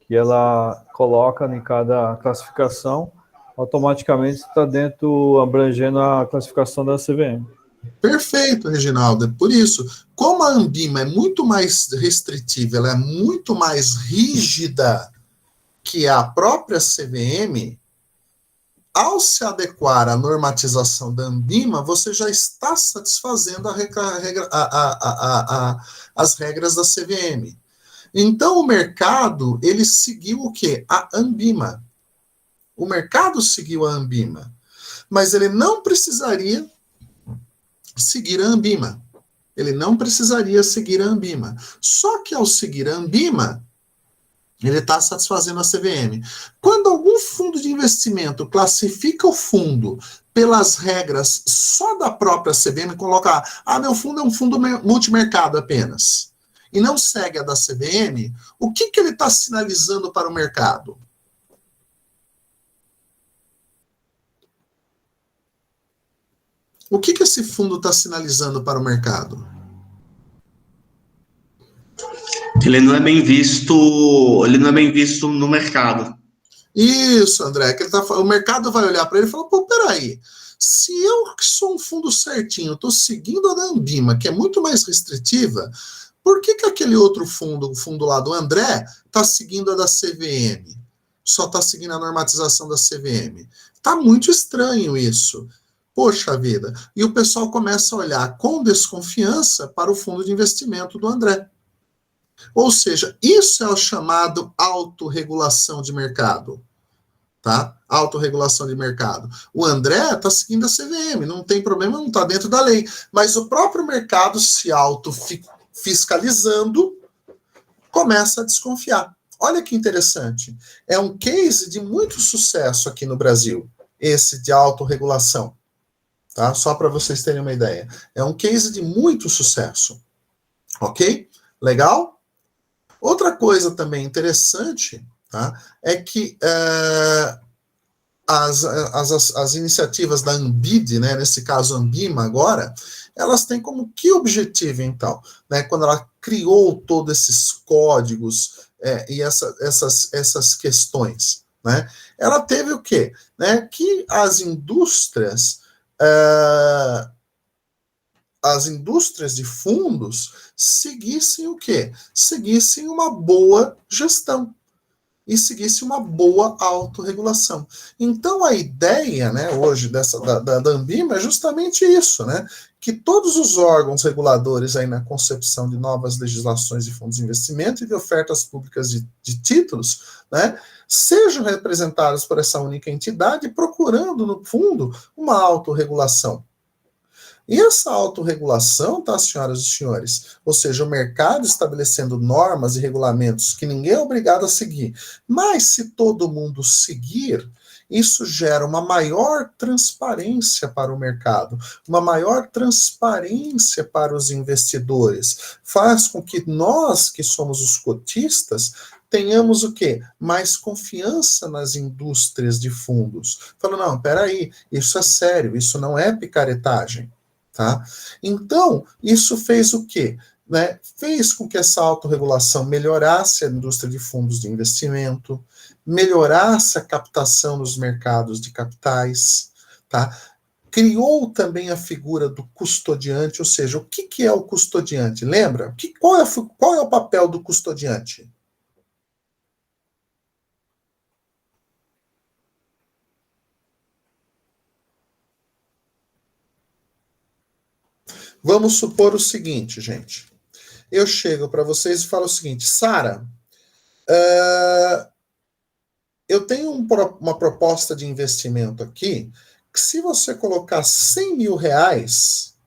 que ela coloca em cada classificação, automaticamente está dentro, abrangendo a classificação da CVM. Perfeito, Reginaldo. É por isso, como a Anbima é muito mais restritiva, ela é muito mais rígida que a própria CVM, ao se adequar à normatização da Anbima, você já está satisfazendo as regras da CVM. Então, o mercado, ele seguiu o quê? A Anbima. O mercado seguiu a Anbima. Mas ele não precisaria seguir a Anbima. Ele não precisaria seguir a Anbima. Só que ao seguir a Anbima, ele está satisfazendo a CVM. Quando algum fundo de investimento classifica o fundo pelas regras só da própria CVM, coloca, meu fundo é um fundo multimercado apenas, e não segue a da CVM, o que ele está sinalizando para o mercado? O que esse fundo está sinalizando para o mercado? Ele não é bem visto no mercado. Isso, André, que o mercado vai olhar para ele e falar, peraí, se eu que sou um fundo certinho, estou seguindo a da Anbima, que é muito mais restritiva, por que aquele outro fundo, o fundo lá do André, está seguindo a da CVM? Só está seguindo a normatização da CVM. Está muito estranho isso. Poxa vida. E o pessoal começa a olhar com desconfiança para o fundo de investimento do André. Ou seja, isso é o chamado autorregulação de mercado. Tá? Autorregulação de mercado. O André está seguindo a CVM, não tem problema, não está dentro da lei. Mas o próprio mercado se autofiscalizando começa a desconfiar. Olha que interessante. É um case de muito sucesso aqui no Brasil, esse de autorregulação. Tá? Só para vocês terem uma ideia. É um case de muito sucesso. Ok? Legal? Outra coisa também interessante, tá, é que as iniciativas da Anbid, né, nesse caso Anbima agora, elas têm como que objetivo, então, né, quando ela criou todos esses códigos e essas questões, né, ela teve o quê? Né, que as indústrias de fundos seguissem o quê? Seguissem uma boa gestão e seguissem uma boa autorregulação. Então, a ideia, né, hoje da Anbima é justamente isso, né? Que todos os órgãos reguladores aí na concepção de novas legislações de fundos de investimento e de ofertas públicas de títulos, né, sejam representados por essa única entidade, procurando, no fundo, uma autorregulação. E essa autorregulação, tá, senhoras e senhores? Ou seja, o mercado estabelecendo normas e regulamentos que ninguém é obrigado a seguir. Mas se todo mundo seguir, isso gera uma maior transparência para o mercado, uma maior transparência para os investidores. Faz com que nós, que somos os cotistas, tenhamos o quê? Mais confiança nas indústrias de fundos. Falando, não, peraí, isso é sério, isso não é picaretagem. Tá? Então, isso fez o quê? Né? Fez com que essa autorregulação melhorasse a indústria de fundos de investimento, melhorasse a captação nos mercados de capitais, tá? criou também a figura do custodiante, ou seja, o que é o custodiante? Lembra? Qual é o papel do custodiante? Vamos supor o seguinte, gente. Eu chego para vocês e falo o seguinte, Sara, eu tenho uma proposta de investimento aqui, que se você colocar 100 mil reais,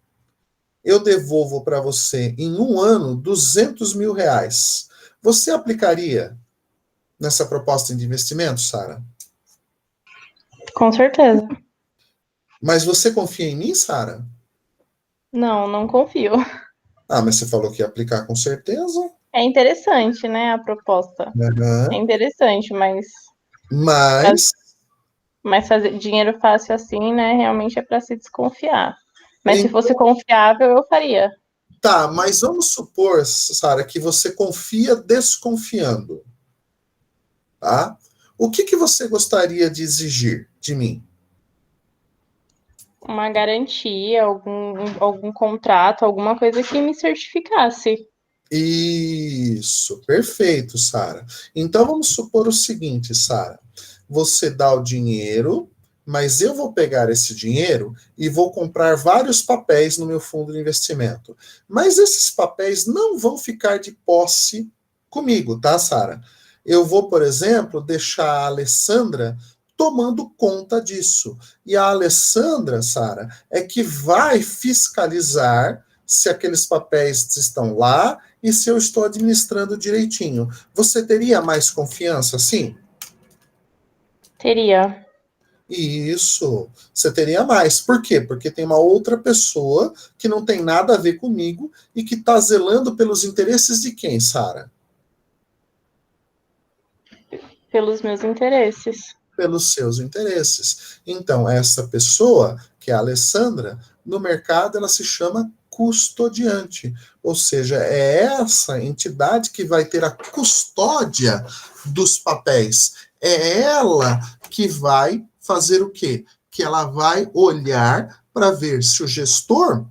eu devolvo para você em um ano 200 mil reais. Você aplicaria nessa proposta de investimento, Sara? Com certeza. Mas você confia em mim, Sara? Não, não confio. Ah, mas você falou que ia aplicar com certeza. É interessante, né, a proposta. É Uhum. interessante, mas fazer dinheiro fácil assim, né, realmente é para se desconfiar. Mas se fosse confiável, eu faria. Tá, mas vamos supor, Sara, que você confia desconfiando. Tá? O que você gostaria de exigir de mim? Uma garantia, algum contrato, alguma coisa que me certificasse. Isso, perfeito, Sara. Então vamos supor o seguinte, Sara. Você dá o dinheiro, mas eu vou pegar esse dinheiro e vou comprar vários papéis no meu fundo de investimento. Mas esses papéis não vão ficar de posse comigo, tá, Sara? Eu vou, por exemplo, deixar a Alessandra tomando conta disso. E a Alessandra, Sara, é que vai fiscalizar se aqueles papéis estão lá e se eu estou administrando direitinho. Você teria mais confiança, sim? Teria. Isso, você teria mais. Por quê? Porque tem uma outra pessoa que não tem nada a ver comigo e que está zelando pelos interesses de quem, Sara? Pelos meus interesses. Pelos seus interesses. Então, essa pessoa, que é a Alessandra, no mercado ela se chama custodiante, ou seja, é essa entidade que vai ter a custódia dos papéis. É ela que vai fazer o quê? Que ela vai olhar para ver se o gestor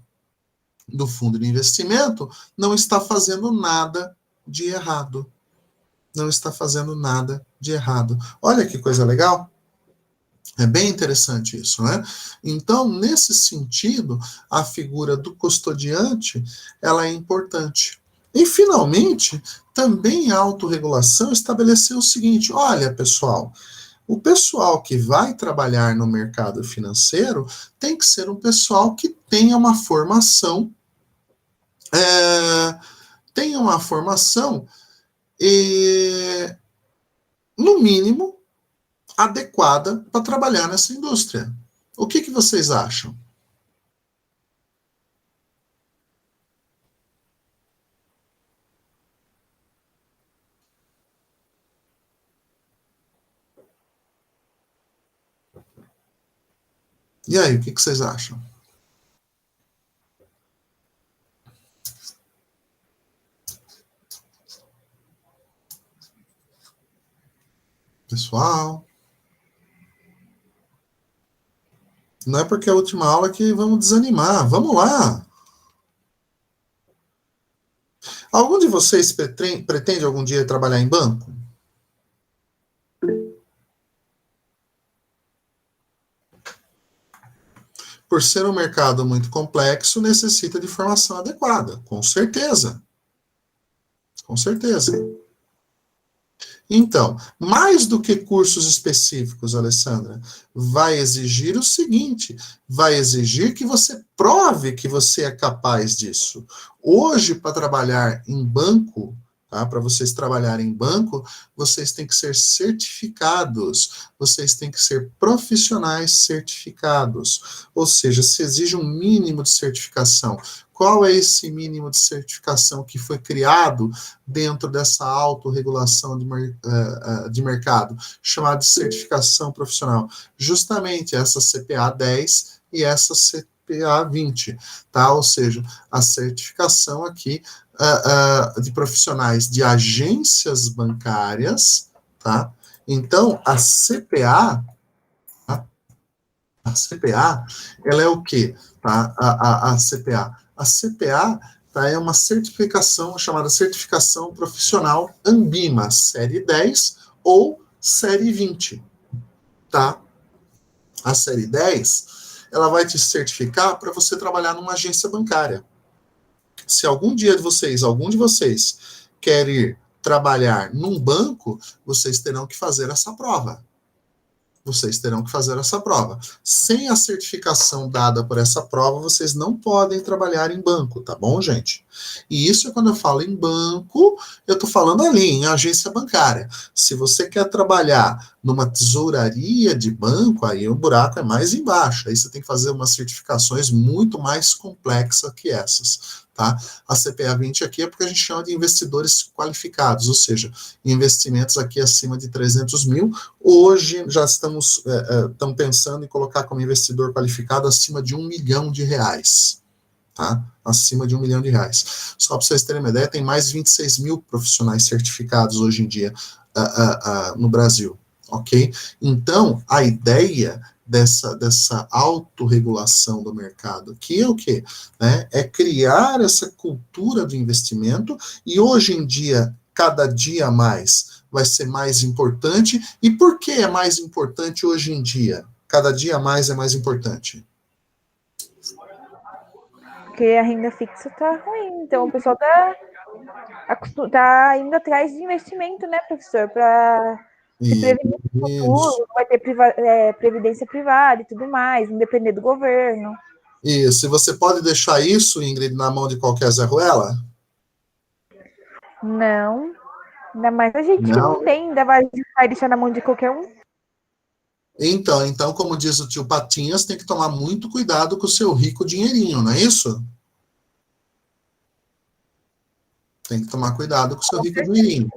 do fundo de investimento não está fazendo nada de errado. Não está fazendo nada de errado. Olha que coisa legal. É bem interessante isso, né? Então, nesse sentido, a figura do custodiante, ela é importante. E, finalmente, também a autorregulação estabeleceu o seguinte, olha, pessoal, o pessoal que vai trabalhar no mercado financeiro tem que ser um pessoal que tenha uma formação, no mínimo, adequada para trabalhar nessa indústria. O que vocês acham? E aí, o que vocês acham? Pessoal, não é porque é a última aula que vamos desanimar. Vamos lá. Algum de vocês pretende algum dia trabalhar em banco? Por ser um mercado muito complexo, necessita de formação adequada, com certeza. Com certeza. Então, mais do que cursos específicos, Alessandra, vai exigir o seguinte, vai exigir que você prove que você é capaz disso. Hoje, para trabalhar em banco, tá? Para vocês trabalharem em banco, vocês têm que ser certificados, vocês têm que ser profissionais certificados, ou seja, se exige um mínimo de certificação. Qual é esse mínimo de certificação que foi criado dentro dessa autorregulação de mercado, chamada de certificação profissional? Justamente essa CPA 10 e essa CPA 20, tá? Ou seja, a certificação aqui de profissionais de agências bancárias, tá? Então, a CPA, tá? A CPA, ela é o quê? Tá? A CPA. A CPA, tá, é uma certificação chamada Certificação Profissional Anbima, Série 10 ou Série 20. Tá? A Série 10, ela vai te certificar para você trabalhar numa agência bancária. Se algum de vocês quer ir trabalhar num banco, vocês terão que fazer essa prova. Sem a certificação dada por essa prova, vocês não podem trabalhar em banco, tá bom, gente? E isso é quando eu falo em banco, eu tô falando ali, em agência bancária. Se você quer trabalhar numa tesouraria de banco, aí o buraco é mais embaixo. Aí você tem que fazer umas certificações muito mais complexas que essas, tá? A CPA 20 aqui é porque a gente chama de investidores qualificados, ou seja, investimentos aqui acima de 300 mil. Hoje já estamos pensando em colocar como investidor qualificado acima de R$1 milhão, tá? Acima de R$1 milhão. Só para vocês terem uma ideia, tem mais de 26 mil profissionais certificados hoje em dia no Brasil, ok? Então, a ideia dessa autorregulação do mercado, que é o quê? Né? É criar essa cultura do investimento, e hoje em dia, cada dia mais, vai ser mais importante. E por que é mais importante hoje em dia? Cada dia mais é mais importante. Porque a renda fixa tá ruim, então o pessoal tá indo atrás de investimento, né, professor? Para se prevenir no futuro, vai ter previdência privada e tudo mais, não depender do governo. Isso, e você pode deixar isso, Ingrid, na mão de qualquer Zé Ruela? Não, ainda mais a gente que não tem, ainda vai deixar na mão de qualquer um. Então, como diz o tio Patinhas, tem que tomar muito cuidado com o seu rico dinheirinho, não é isso? Tem que tomar cuidado com o seu rico dinheirinho.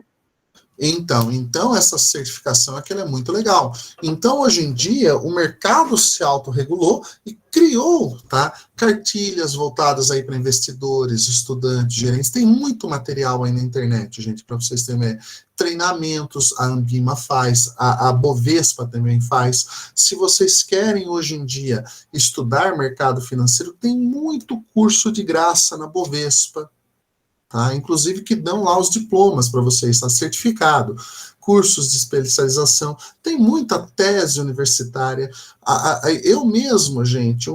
Então essa certificação aqui é muito legal. Então, hoje em dia, o mercado se autorregulou e criou, tá, cartilhas voltadas aí para investidores, estudantes, gerentes. Tem muito material aí na internet, gente, para vocês terem treinamentos. A Anbima faz, a Bovespa também faz. Se vocês querem, hoje em dia, estudar mercado financeiro, tem muito curso de graça na Bovespa. Tá? Inclusive que dão lá os diplomas para você estar certificado, cursos de especialização, tem muita tese universitária. Eu mesmo, gente,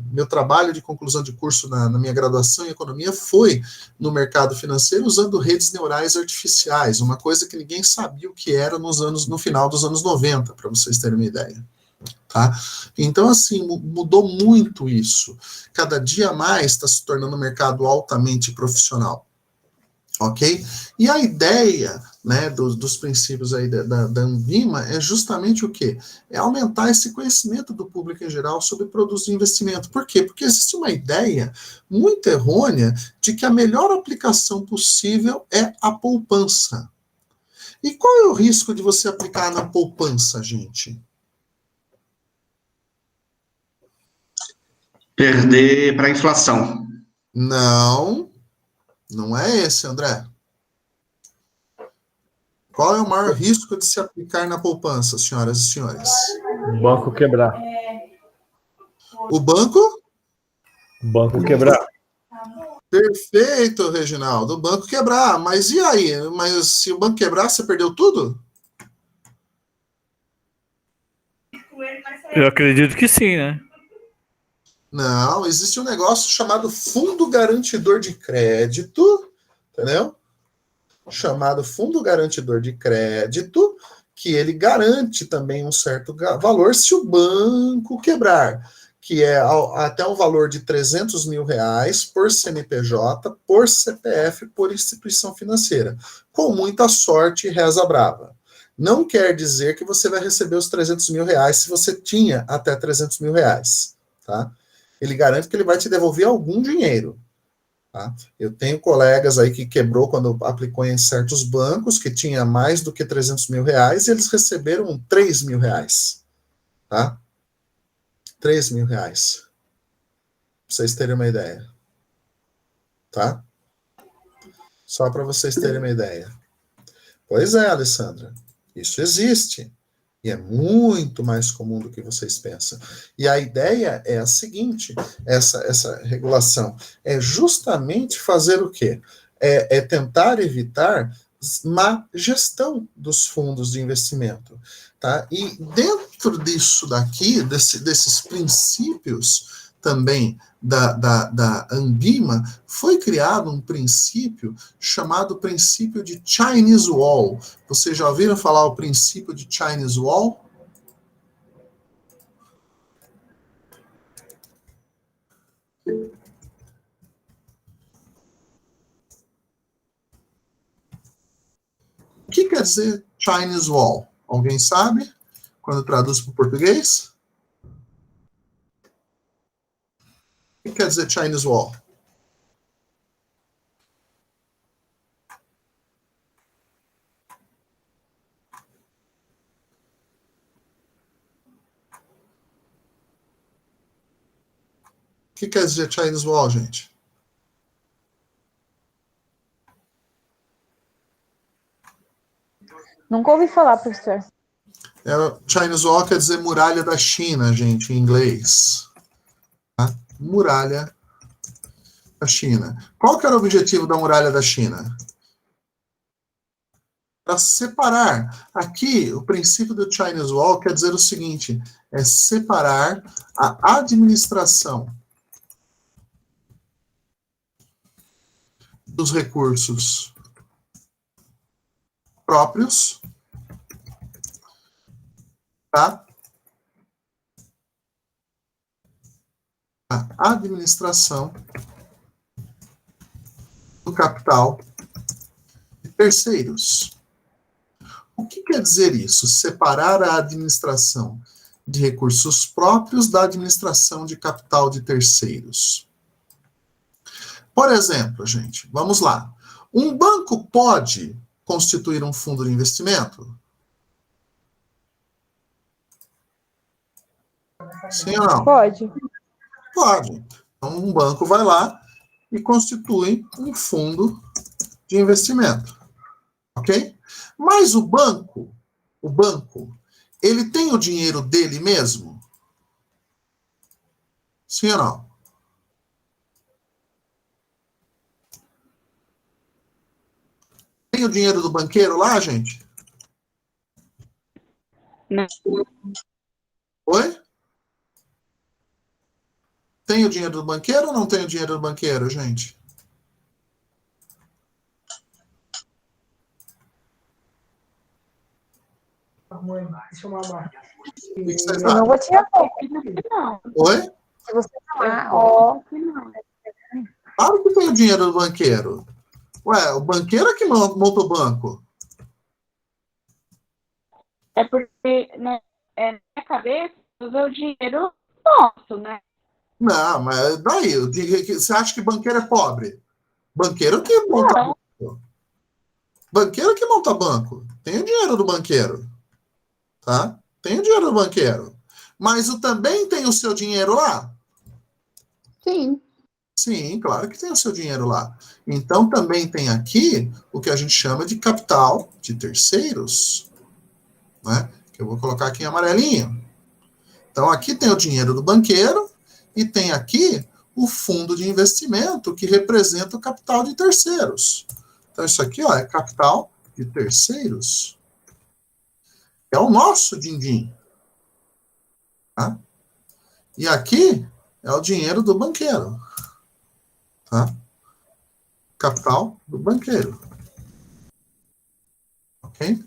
meu trabalho de conclusão de curso na minha graduação em economia foi no mercado financeiro usando redes neurais artificiais, uma coisa que ninguém sabia o que era no final dos anos 90, para vocês terem uma ideia. Tá? Então, assim, mudou muito isso. Cada dia mais está se tornando um mercado altamente profissional. Ok? E a ideia, né, dos princípios aí da Anbima é justamente o quê? É aumentar esse conhecimento do público em geral sobre produtos de investimento. Por quê? Porque existe uma ideia muito errônea de que a melhor aplicação possível é a poupança. E qual é o risco de você aplicar na poupança, gente? Perder para a inflação. Não é esse, André. Qual é o maior risco de se aplicar na poupança, senhoras e senhores? O banco quebrar. O banco? O banco quebrar. Perfeito, Reginaldo. O banco quebrar. Mas e aí? Mas se o banco quebrar, você perdeu tudo? Eu acredito que sim, né? Não, existe um negócio chamado Fundo Garantidor de Crédito, entendeu? Chamado Fundo Garantidor de Crédito, que ele garante também um certo valor se o banco quebrar, que é até um valor de R$300 mil por CNPJ, por CPF, por instituição financeira. Com muita sorte, reza brava. Não quer dizer que você vai receber os R$300 mil se você tinha até R$300 mil, tá? Ele garante que ele vai te devolver algum dinheiro. Tá? Eu tenho colegas aí que quebrou quando aplicou em certos bancos, que tinha mais do que R$300 mil, e eles receberam R$3 mil. Tá? R$3 mil. Pra vocês terem uma ideia. Tá? Só para vocês terem uma ideia. Pois é, Alessandra. Isso existe. E é muito mais comum do que vocês pensam. E a ideia é a seguinte, essa regulação é justamente fazer o quê? É tentar evitar má gestão dos fundos de investimento. Tá? E dentro disso daqui, desses princípios também da Ambima, foi criado um princípio chamado princípio de Chinese Wall. Vocês já ouviram falar o princípio de Chinese Wall? O que quer dizer Chinese Wall? Alguém sabe? Quando traduz para o português? O que quer dizer Chinese Wall? O que quer dizer Chinese Wall, gente? Nunca ouvi falar, professor. Chinese Wall quer dizer muralha da China, gente, em inglês. Tá? Muralha da China. Qual que era o objetivo da muralha da China? Para separar. Aqui, o princípio do Chinese Wall quer dizer o seguinte, é separar a administração dos recursos próprios, tá? A administração do capital de terceiros. O que quer dizer isso? Separar a administração de recursos próprios da administração de capital de terceiros. Por exemplo, gente, vamos lá. Um banco pode constituir um fundo de investimento? Sim ou não? Pode. Pode. Então, um banco vai lá e constitui um fundo de investimento. Ok? Mas o banco, ele tem o dinheiro dele mesmo? Sim ou não? Tem o dinheiro do banqueiro lá, gente? Não. Oi? Tem o dinheiro do banqueiro ou não tem o dinheiro do banqueiro, gente? Mãe, deixa eu mamar. O que vocês Eu não acham? vou tirar foto. Não. Oi? Se você falar, ó. Claro que tem o dinheiro do banqueiro. Ué, o banqueiro é que monta o banco. É porque na minha cabeça usa o dinheiro nosso, né? Não, mas daí, você acha que banqueiro é pobre? Banqueiro que monta banco. Banqueiro que monta banco. Tem o dinheiro do banqueiro. Tá? Tem o dinheiro do banqueiro. Mas também tem o seu dinheiro lá? Sim. Sim, claro que tem o seu dinheiro lá. Então, também tem aqui o que a gente chama de capital de terceiros, né? Que eu vou colocar aqui em amarelinho. Então, aqui tem o dinheiro do banqueiro e tem aqui o fundo de investimento que representa o capital de terceiros. Então, isso aqui, ó, é capital de terceiros. É o nosso din-din. Tá? E aqui é o dinheiro do banqueiro. Tá? Capital do banqueiro. Ok?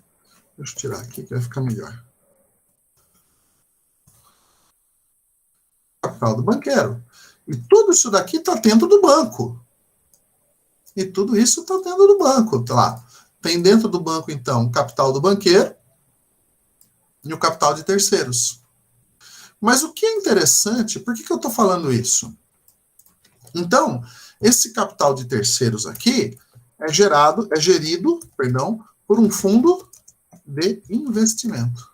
Deixa eu tirar aqui que vai ficar melhor. Capital do banqueiro. E tudo isso daqui está dentro do banco. E tudo isso está dentro do banco. Tá lá. Tem dentro do banco, então, o capital do banqueiro e o capital de terceiros. Mas o que é interessante, por que eu estou falando isso? Então, esse capital de terceiros aqui é gerido, por um fundo de investimento.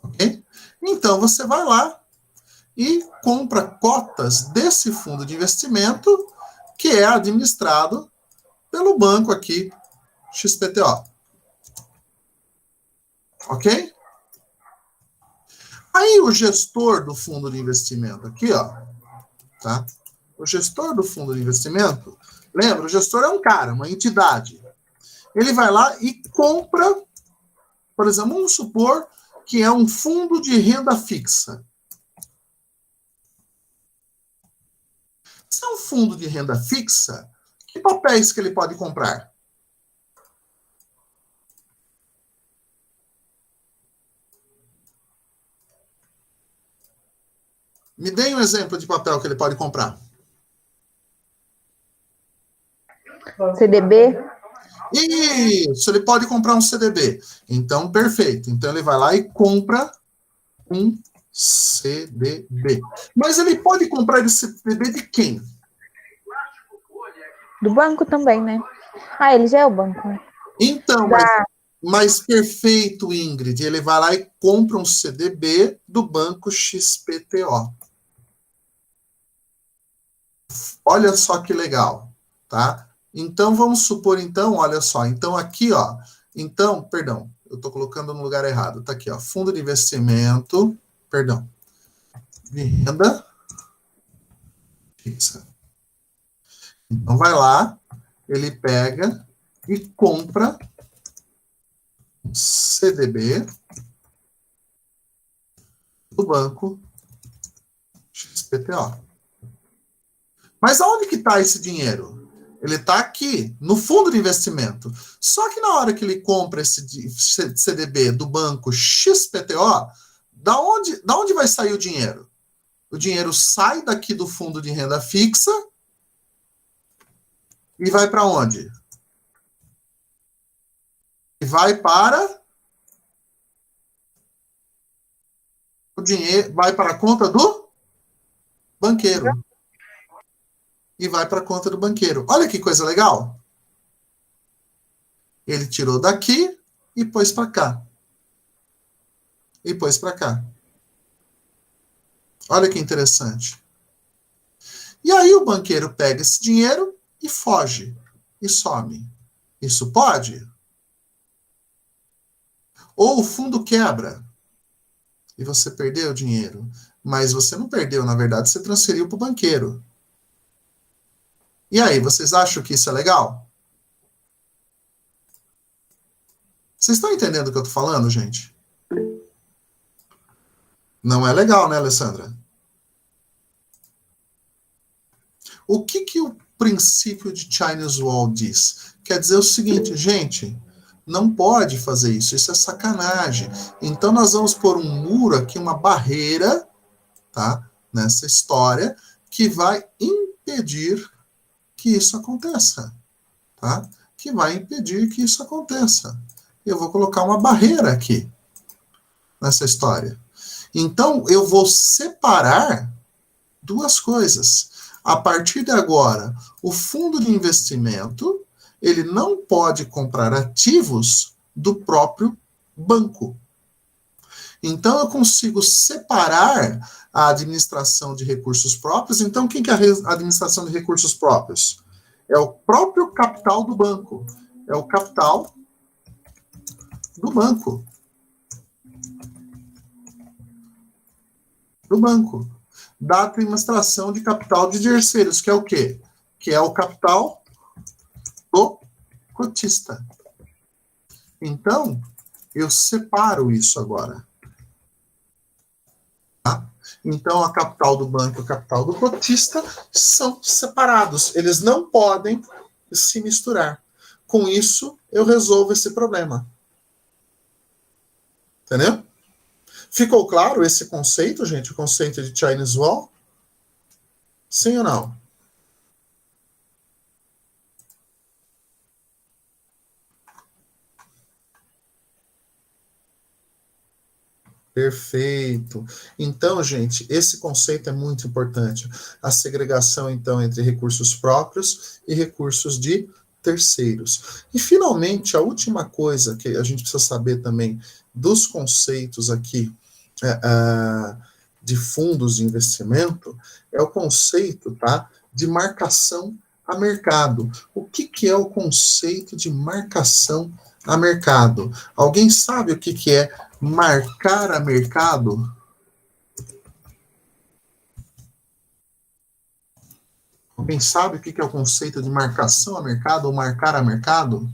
Ok? Então, você vai lá e compra cotas desse fundo de investimento que é administrado pelo banco aqui, XPTO. Ok? Aí o gestor do fundo de investimento aqui, ó, tá? O gestor do fundo de investimento, lembra, o gestor é um cara, uma entidade. Ele vai lá e compra, por exemplo, vamos supor que é um fundo de renda fixa. Se é um fundo de renda fixa, que papéis que ele pode comprar? Me dê um exemplo de papel que ele pode comprar. CDB? Isso, ele pode comprar um CDB. Então, perfeito. Então, ele vai lá e compra um CDB. Mas ele pode comprar esse CDB de quem? Do banco também, né? Ah, ele já é o banco, né? Então, mas perfeito, Ingrid. Ele vai lá e compra um CDB do banco XPTO. Olha só que legal, tá? Então, vamos supor, então, olha só. Então, aqui, ó. Então, perdão, eu estou colocando no lugar errado. Tá aqui, ó. Fundo de investimento, perdão, de renda fixa. Então, vai lá, ele pega e compra um CDB do banco XPTO. Mas aonde que está esse dinheiro? Ele está aqui, no fundo de investimento. Só que na hora que ele compra esse CDB do banco XPTO, da onde vai sair o dinheiro? O dinheiro sai daqui do fundo de renda fixa e vai para onde? E vai para o dinheiro, vai para a conta do banqueiro. E vai para a conta do banqueiro. Olha que coisa legal. Ele tirou daqui e pôs para cá. E pôs para cá. Olha que interessante. E aí o banqueiro pega esse dinheiro e foge. E some. Isso pode? Ou o fundo quebra. E você perdeu o dinheiro. Mas você não perdeu, na verdade, você transferiu para o banqueiro. E aí, vocês acham que isso é legal? Vocês estão entendendo o que eu estou falando, gente? Não é legal, né, Alessandra? O que o princípio de Chinese Wall diz? Quer dizer o seguinte, gente, não pode fazer isso, isso é sacanagem. Então, nós vamos pôr um muro aqui, uma barreira, tá? Nessa história, que vai impedir que isso aconteça, tá? Que vai impedir que isso aconteça. Eu vou colocar uma barreira aqui, nessa história. Então, eu vou separar duas coisas. A partir de agora, o fundo de investimento, ele não pode comprar ativos do próprio banco. Então, eu consigo separar a administração de recursos próprios. Então, quem que é a administração de recursos próprios? É o próprio capital do banco. É o capital do banco. Do banco. Da administração de capital de terceiros, que é o quê? Que é o capital do cotista. Então, eu separo isso agora. Tá? Então, a capital do banco e a capital do cotista são separados. Eles não podem se misturar. Com isso, eu resolvo esse problema. Entendeu? Ficou claro esse conceito, gente? O conceito de Chinese Wall? Sim ou não? Perfeito. Então, gente, esse conceito é muito importante. A segregação, então, entre recursos próprios e recursos de terceiros. E, finalmente, a última coisa que a gente precisa saber também dos conceitos aqui de fundos de investimento é o conceito, tá, de marcação a mercado. O que é o conceito de marcação a mercado. Alguém sabe o que, que é marcar a mercado? Alguém sabe o que, que é o conceito de marcação a mercado ou marcar a mercado?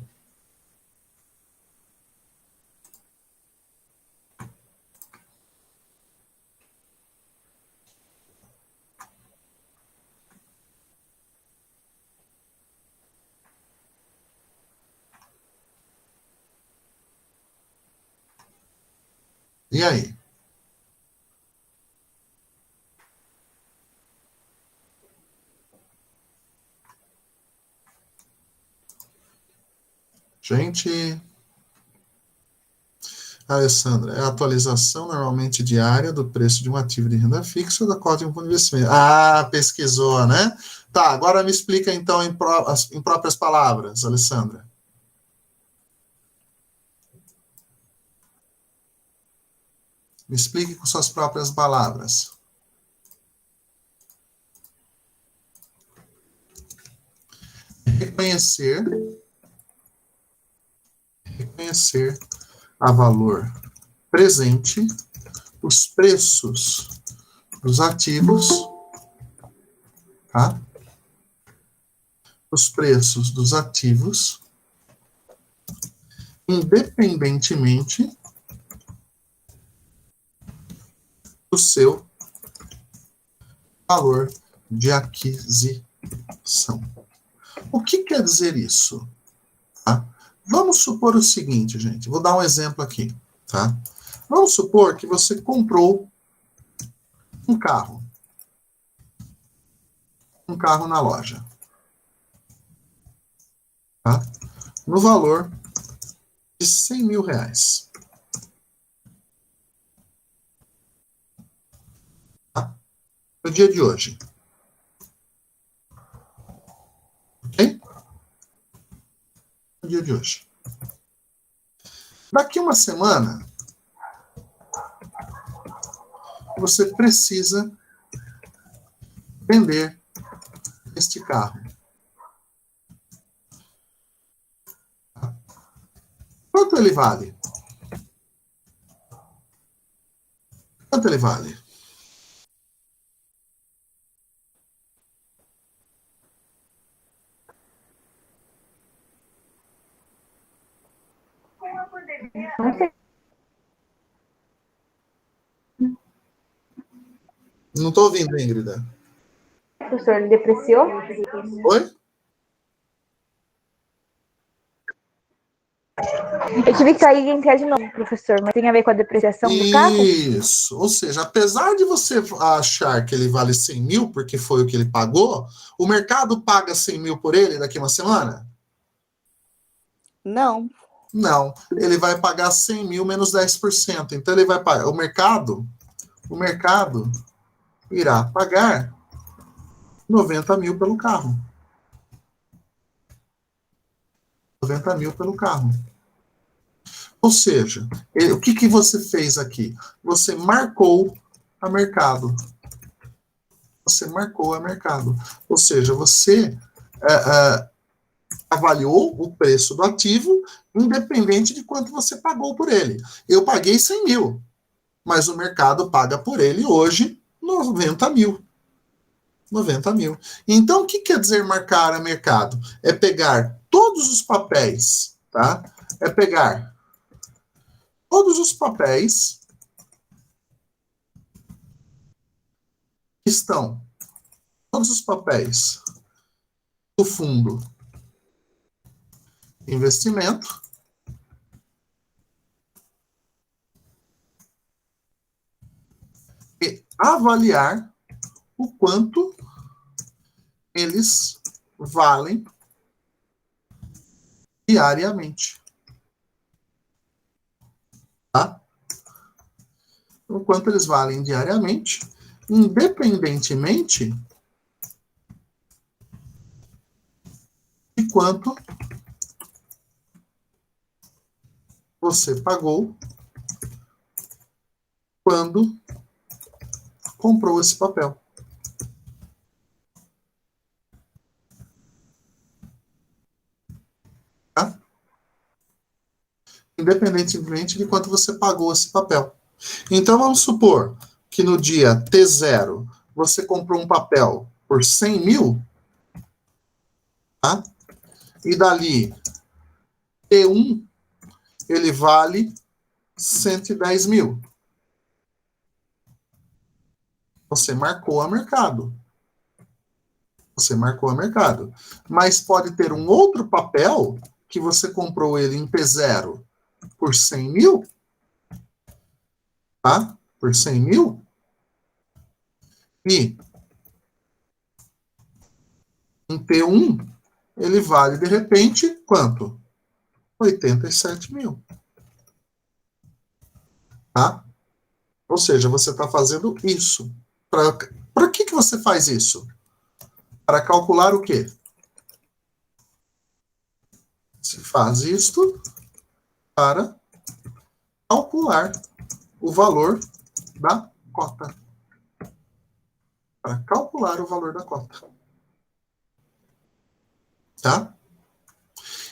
E aí? Gente, Alessandra, é a atualização normalmente diária do preço de um ativo de renda fixa ou da cota de um fundo de investimento. Ah, pesquisou, né? Tá, agora me explica então em próprias palavras, Alessandra. Me explique com suas próprias palavras. Reconhecer a valor presente os preços dos ativos, tá? Os preços dos ativos, independentemente do seu valor de aquisição. O que quer dizer isso? Tá? Vamos supor o seguinte, gente. Vou dar um exemplo aqui, tá? Vamos supor que você comprou um carro na loja, tá? No valor de 100 mil reais. Tá? No dia de hoje. Ok? No dia de hoje. Daqui uma semana, você precisa vender este carro. Quanto ele vale? Quanto ele vale? Não sei, Não estou ouvindo, Ingrid. professor, ele depreciou? Oi? Eu tive que sair e entrar de novo, professor, mas tem a ver com a depreciação do carro? Isso. Ou seja, apesar de você achar que ele vale 100 mil, porque foi o que ele pagou, o mercado paga 100 mil por ele daqui uma semana? Não. Não. Ele vai pagar 100 mil menos 10%. Então, ele vai pagar. O mercado irá pagar 90 mil pelo carro. 90 mil pelo carro. Ou seja, o que, que você fez aqui? Você marcou a mercado. Você marcou a mercado. Ou seja, você avaliou o preço do ativo, independente de quanto você pagou por ele. Eu paguei 100 mil, mas o mercado paga por ele hoje 90 mil. 90 mil. Então, o que quer dizer marcar a mercado? É pegar todos os papéis, tá? É pegar todos os papéis que estão, todos os papéis do fundo investimento e avaliar o quanto eles valem diariamente. Tá? O quanto eles valem diariamente, independentemente de quanto você pagou quando comprou esse papel. Tá? independentemente de quanto você pagou esse papel. Então, vamos supor que no dia T0 você comprou um papel por 100 mil, tá? E dali T1 ele vale 110 mil. Você marcou a mercado. Você marcou a mercado. Mas pode ter um outro papel que você comprou ele em T0 por 100 mil, tá? Por 100 mil. E em T1 ele vale, de repente, quanto? 87 mil. Tá? Ou seja, você está fazendo isso. Para que você faz isso? Para calcular o quê? Você faz isto para calcular o valor da cota. Para calcular o valor da cota. Tá?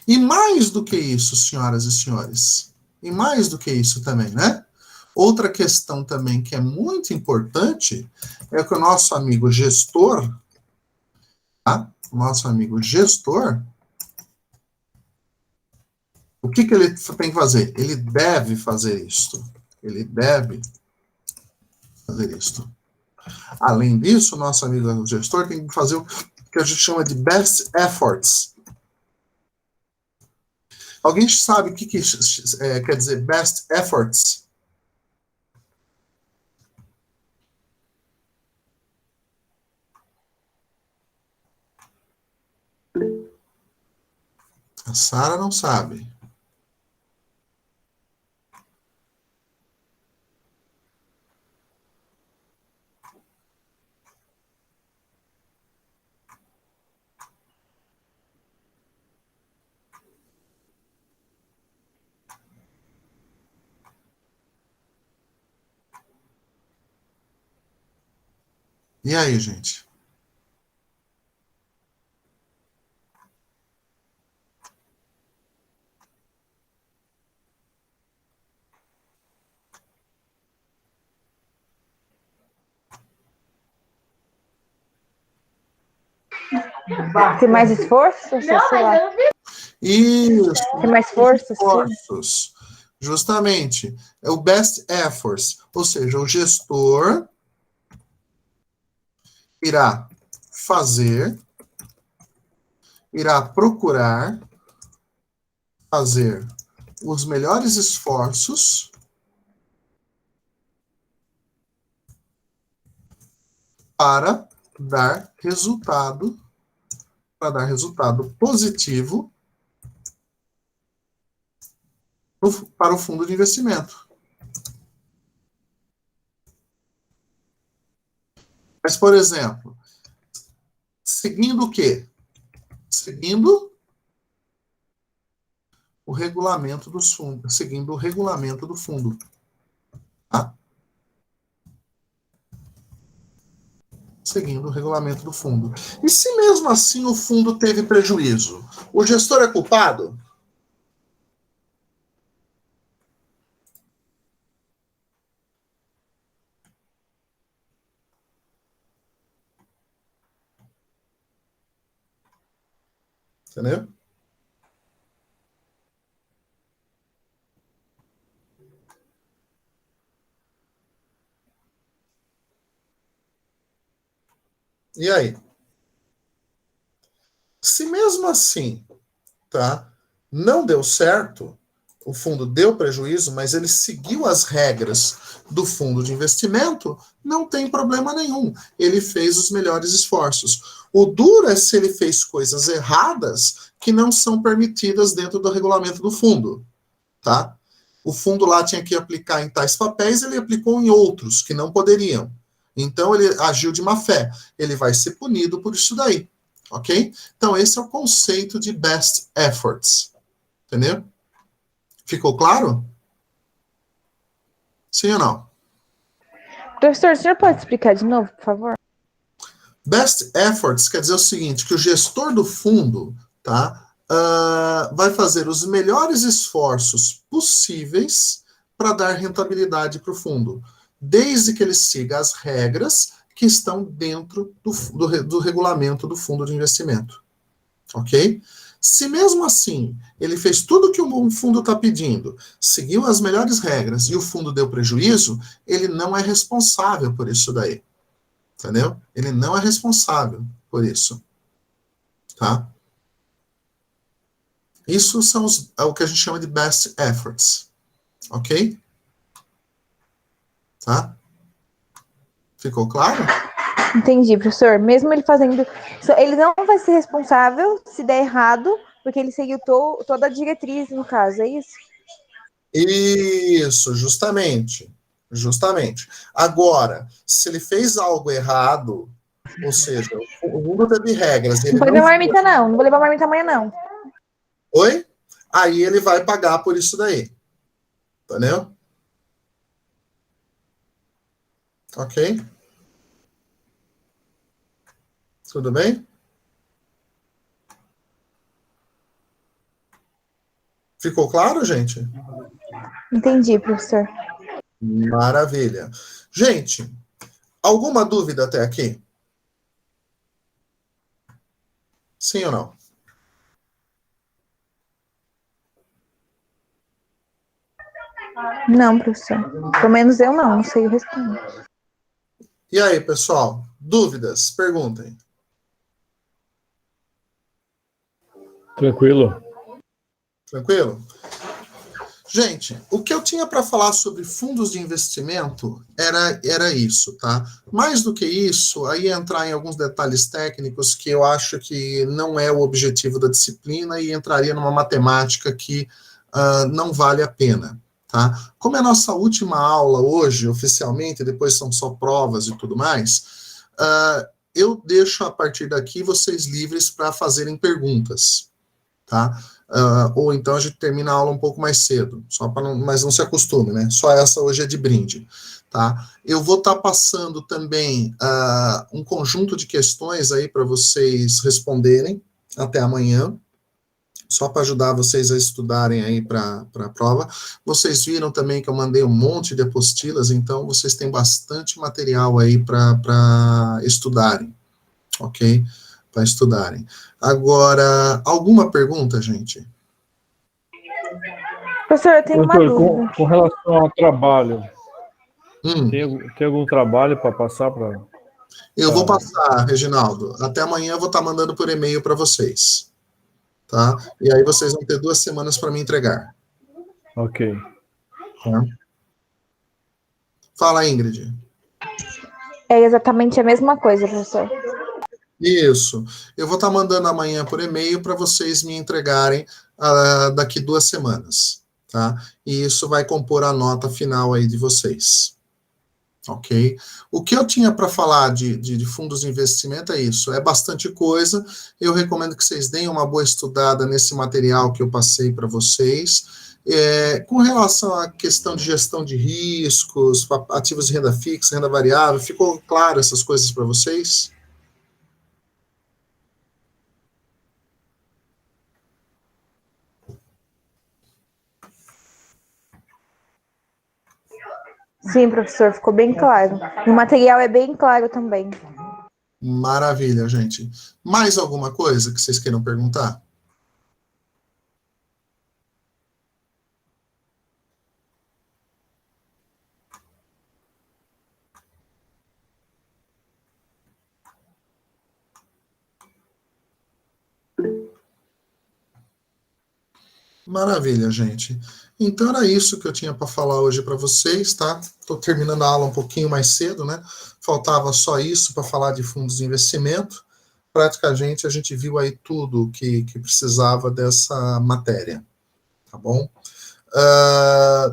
E mais do que isso, senhoras e senhores, e mais do que isso também, né? Outra questão também que é muito importante é que o nosso amigo gestor, tá? O nosso amigo gestor, o que ele tem que fazer? Ele deve fazer isto. Ele deve fazer isto. Além disso, o nosso amigo gestor tem que fazer o que a gente chama de best efforts. Alguém sabe o que quer dizer best efforts? A Sara não sabe. E aí, gente? Tem mais esforço? Sei lá. Isso. Tem mais força? Esforços. Justamente. É o best efforts. Ou seja, o gestor irá fazer, irá procurar fazer os melhores esforços para dar resultado positivo para o fundo de investimento. Mas, por exemplo, seguindo o quê? Seguindo o regulamento dos fundos, seguindo o regulamento do fundo. Tá? Seguindo o regulamento do fundo. E se mesmo assim o fundo teve prejuízo, o gestor é culpado? Entendeu? E aí? Se mesmo assim, tá, não deu certo, o fundo deu prejuízo, mas ele seguiu as regras do fundo de investimento, não tem problema nenhum. Ele fez os melhores esforços. O duro é se ele fez coisas erradas que não são permitidas dentro do regulamento do fundo, tá? O fundo lá tinha que aplicar em tais papéis, ele aplicou em outros que não poderiam. Então, ele agiu de má fé. Ele vai ser punido por isso daí, ok? Então, esse é o conceito de best efforts, entendeu? Ficou claro? Sim ou não? Professor, o senhor pode explicar de novo, por favor? Best efforts quer dizer o seguinte, que o gestor do fundo, tá? vai fazer os melhores esforços possíveis para dar rentabilidade para o fundo, desde que ele siga as regras que estão dentro do regulamento do fundo de investimento. Ok? Se mesmo assim ele fez tudo o que o fundo está pedindo, seguiu as melhores regras e o fundo deu prejuízo, ele não é responsável por isso daí. Entendeu? Ele não é responsável por isso. Tá? Isso são é o que a gente chama de best efforts. Ok? Tá? Ficou claro? Entendi, professor. Mesmo ele fazendo. Ele não vai ser responsável se der errado, porque ele seguiu toda a diretriz, no caso, é isso? Isso, justamente. Justamente. Agora, se ele fez algo errado, ou seja, o mundo teve regras. Ele Não pode levar marmita, não. Não vou levar marmita amanhã, não. Oi? Aí ele vai pagar por isso daí. Entendeu? Ok? Tudo bem? Ficou claro, gente? Entendi, professor. Maravilha. Gente, alguma dúvida até aqui? Sim ou não? Não, professor. Pelo menos eu não sei o restante. E aí, pessoal? Dúvidas? Perguntem. Tranquilo. Tranquilo? Gente, o que eu tinha para falar sobre fundos de investimento era isso, tá? Mais do que isso, aí entrar em alguns detalhes técnicos que eu acho que não é o objetivo da disciplina e entraria numa matemática que não vale a pena, tá? Como é a nossa última aula hoje, oficialmente, depois são só provas e tudo mais, eu deixo a partir daqui vocês livres para fazerem perguntas, tá? Ou então a gente termina a aula um pouco mais cedo, mas não se acostume, né? Só essa hoje é de brinde, tá? Eu vou estar passando também um conjunto de questões aí para vocês responderem até amanhã, só para ajudar vocês a estudarem aí para a prova. Vocês viram também que eu mandei um monte de apostilas, então vocês têm bastante material aí para estudarem, ok? Para estudarem. Agora, alguma pergunta, gente? Professor, eu tenho uma dúvida. Com relação ao trabalho, Hum. tem algum trabalho para passar para... Eu vou passar, Reginaldo. Até amanhã eu vou estar mandando por e-mail para vocês. Tá? E aí vocês vão ter 2 semanas para me entregar. Ok. Tá? Fala, Ingrid. É exatamente a mesma coisa, professor. Isso. Eu vou estar mandando amanhã por e-mail para vocês me entregarem daqui 2 semanas. Tá? E isso vai compor a nota final aí de vocês. Ok? O que eu tinha para falar de fundos de investimento é isso. É bastante coisa. Eu recomendo que vocês deem uma boa estudada nesse material que eu passei para vocês. Com relação à questão de gestão de riscos, ativos de renda fixa, renda variável, ficou claro essas coisas para vocês? Sim, professor, ficou bem claro. O material é bem claro também. Maravilha, gente. Mais alguma coisa que vocês queiram perguntar? Maravilha, gente. Então era isso que eu tinha para falar hoje para vocês, tá? Estou terminando a aula um pouquinho mais cedo, né? Faltava só isso para falar de fundos de investimento. Praticamente a gente viu aí tudo que precisava dessa matéria, tá bom?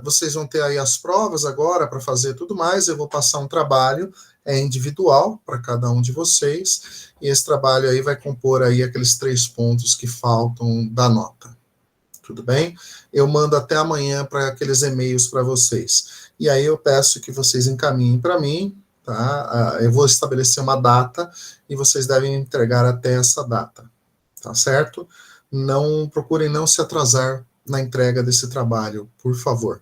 Vocês vão ter aí as provas agora para fazer tudo mais. Eu vou passar um trabalho individual para cada um de vocês, e esse trabalho aí vai compor aí aqueles 3 pontos que faltam da nota. Tudo bem? Eu mando até amanhã para aqueles e-mails para vocês. E aí eu peço que vocês encaminhem para mim, tá? Eu vou estabelecer uma data e vocês devem entregar até essa data, tá certo? Não procurem não se atrasar na entrega desse trabalho, por favor.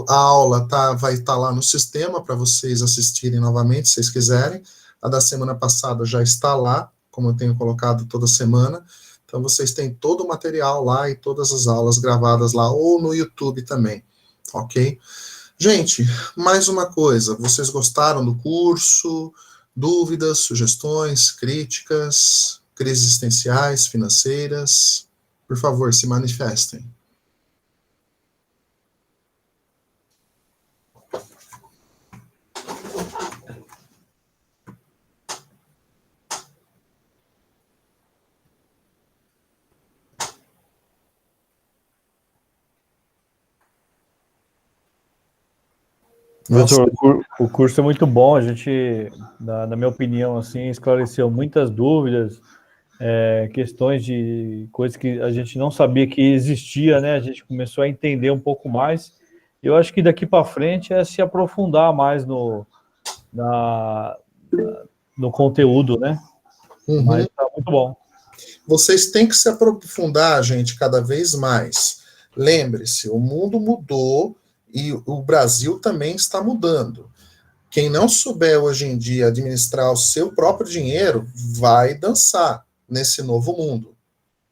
A aula vai estar lá no sistema para vocês assistirem novamente, se vocês quiserem. A da semana passada já está lá, como eu tenho colocado toda semana. Então, vocês têm todo o material lá e todas as aulas gravadas lá, ou no YouTube também, ok? Gente, mais uma coisa, vocês gostaram do curso? Dúvidas, sugestões, críticas, crises existenciais, financeiras? Por favor, se manifestem. Professor, o curso é muito bom, a gente, na minha opinião, assim, esclareceu muitas dúvidas, questões de coisas que a gente não sabia que existia, né? A gente começou a entender um pouco mais. Eu acho que daqui para frente é se aprofundar mais no conteúdo, né? Uhum. Mas tá muito bom. Vocês têm que se aprofundar, gente, cada vez mais. Lembre-se, o mundo mudou e o Brasil também está mudando. Quem não souber hoje em dia administrar o seu próprio dinheiro vai dançar nesse novo mundo,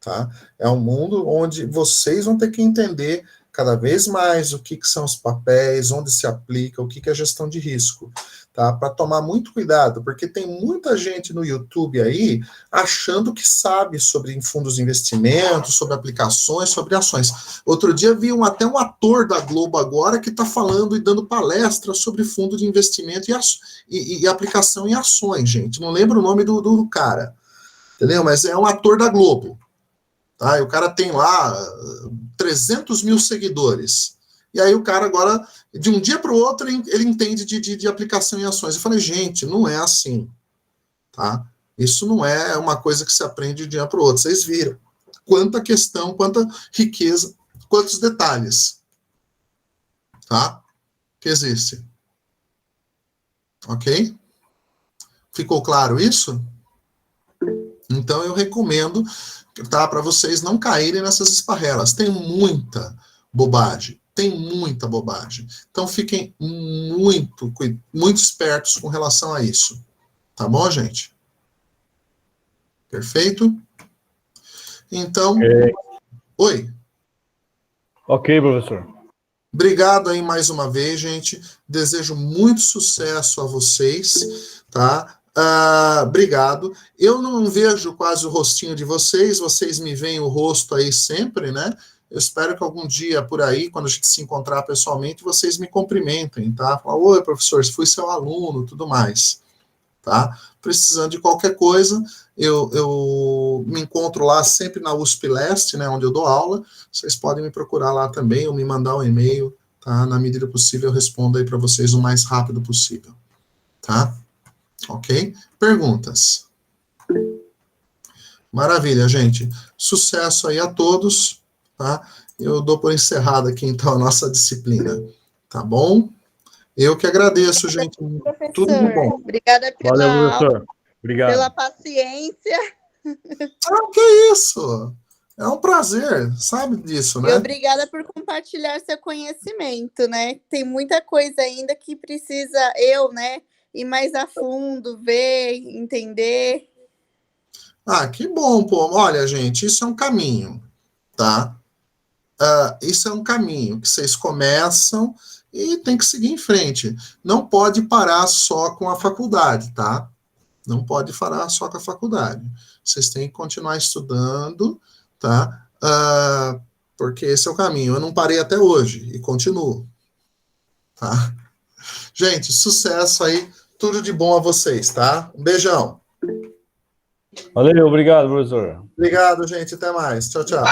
tá? É um mundo onde vocês vão ter que entender cada vez mais o que são os papéis, onde se aplica, o que é gestão de risco, tá? Para tomar muito cuidado, porque tem muita gente no YouTube aí achando que sabe sobre fundos de investimento, sobre aplicações, sobre ações. Outro dia vi até um ator da Globo agora que está falando e dando palestra sobre fundo de investimento e aplicação em ações, gente. Não lembro o nome do cara, entendeu? Mas é um ator da Globo. Tá? E o cara tem lá 300 mil seguidores. E aí o cara agora, de um dia para o outro, ele entende de aplicação em ações. Eu falei, gente, não é assim. Tá? Isso não é uma coisa que se aprende de um dia para o outro. Vocês viram quanta questão, quanta riqueza, quantos detalhes. Tá? Que existe. Ok? Ficou claro isso? Então eu recomendo, tá, para vocês não caírem nessas esparrelas. Tem muita bobagem. Então fiquem muito espertos com relação a isso. Tá bom, gente? Perfeito? Então, oi. Ok, professor. Obrigado aí mais uma vez, gente. Desejo muito sucesso a vocês, tá? Obrigado. Eu não vejo quase o rostinho de vocês me veem o rosto aí sempre, né? Eu espero que algum dia por aí, quando a gente se encontrar pessoalmente, vocês me cumprimentem, tá? Falam, oi, professor, fui seu aluno, tudo mais, tá? Precisando de qualquer coisa, eu me encontro lá sempre na USP Leste, né, onde eu dou aula. Vocês podem me procurar lá também ou me mandar um e-mail, tá? Na medida possível, eu respondo aí para vocês o mais rápido possível, tá? Ok? Perguntas? Maravilha, gente. Sucesso aí a todos, tá? Eu dou por encerrada aqui, então, a nossa disciplina, tá bom? Eu que agradeço, gente. Professor, Tudo de bom. obrigada Valeu, professor. Obrigado. pela paciência. Que isso? É um prazer, sabe disso, né? E obrigada por compartilhar seu conhecimento, né? Tem muita coisa ainda que precisa né, ir mais a fundo, ver, entender. Que bom, pô. Olha, gente, isso é um caminho, tá? Isso é um caminho que vocês começam e tem que seguir em frente. Não pode parar só com a faculdade, tá? Não pode parar só com a faculdade. Vocês têm que continuar estudando, tá? Porque esse é o caminho. Eu não parei até hoje e continuo, tá? Gente, sucesso aí. Tudo de bom a vocês, tá? Um beijão. Valeu, obrigado, professor. Obrigado, gente. Até mais. Tchau, tchau.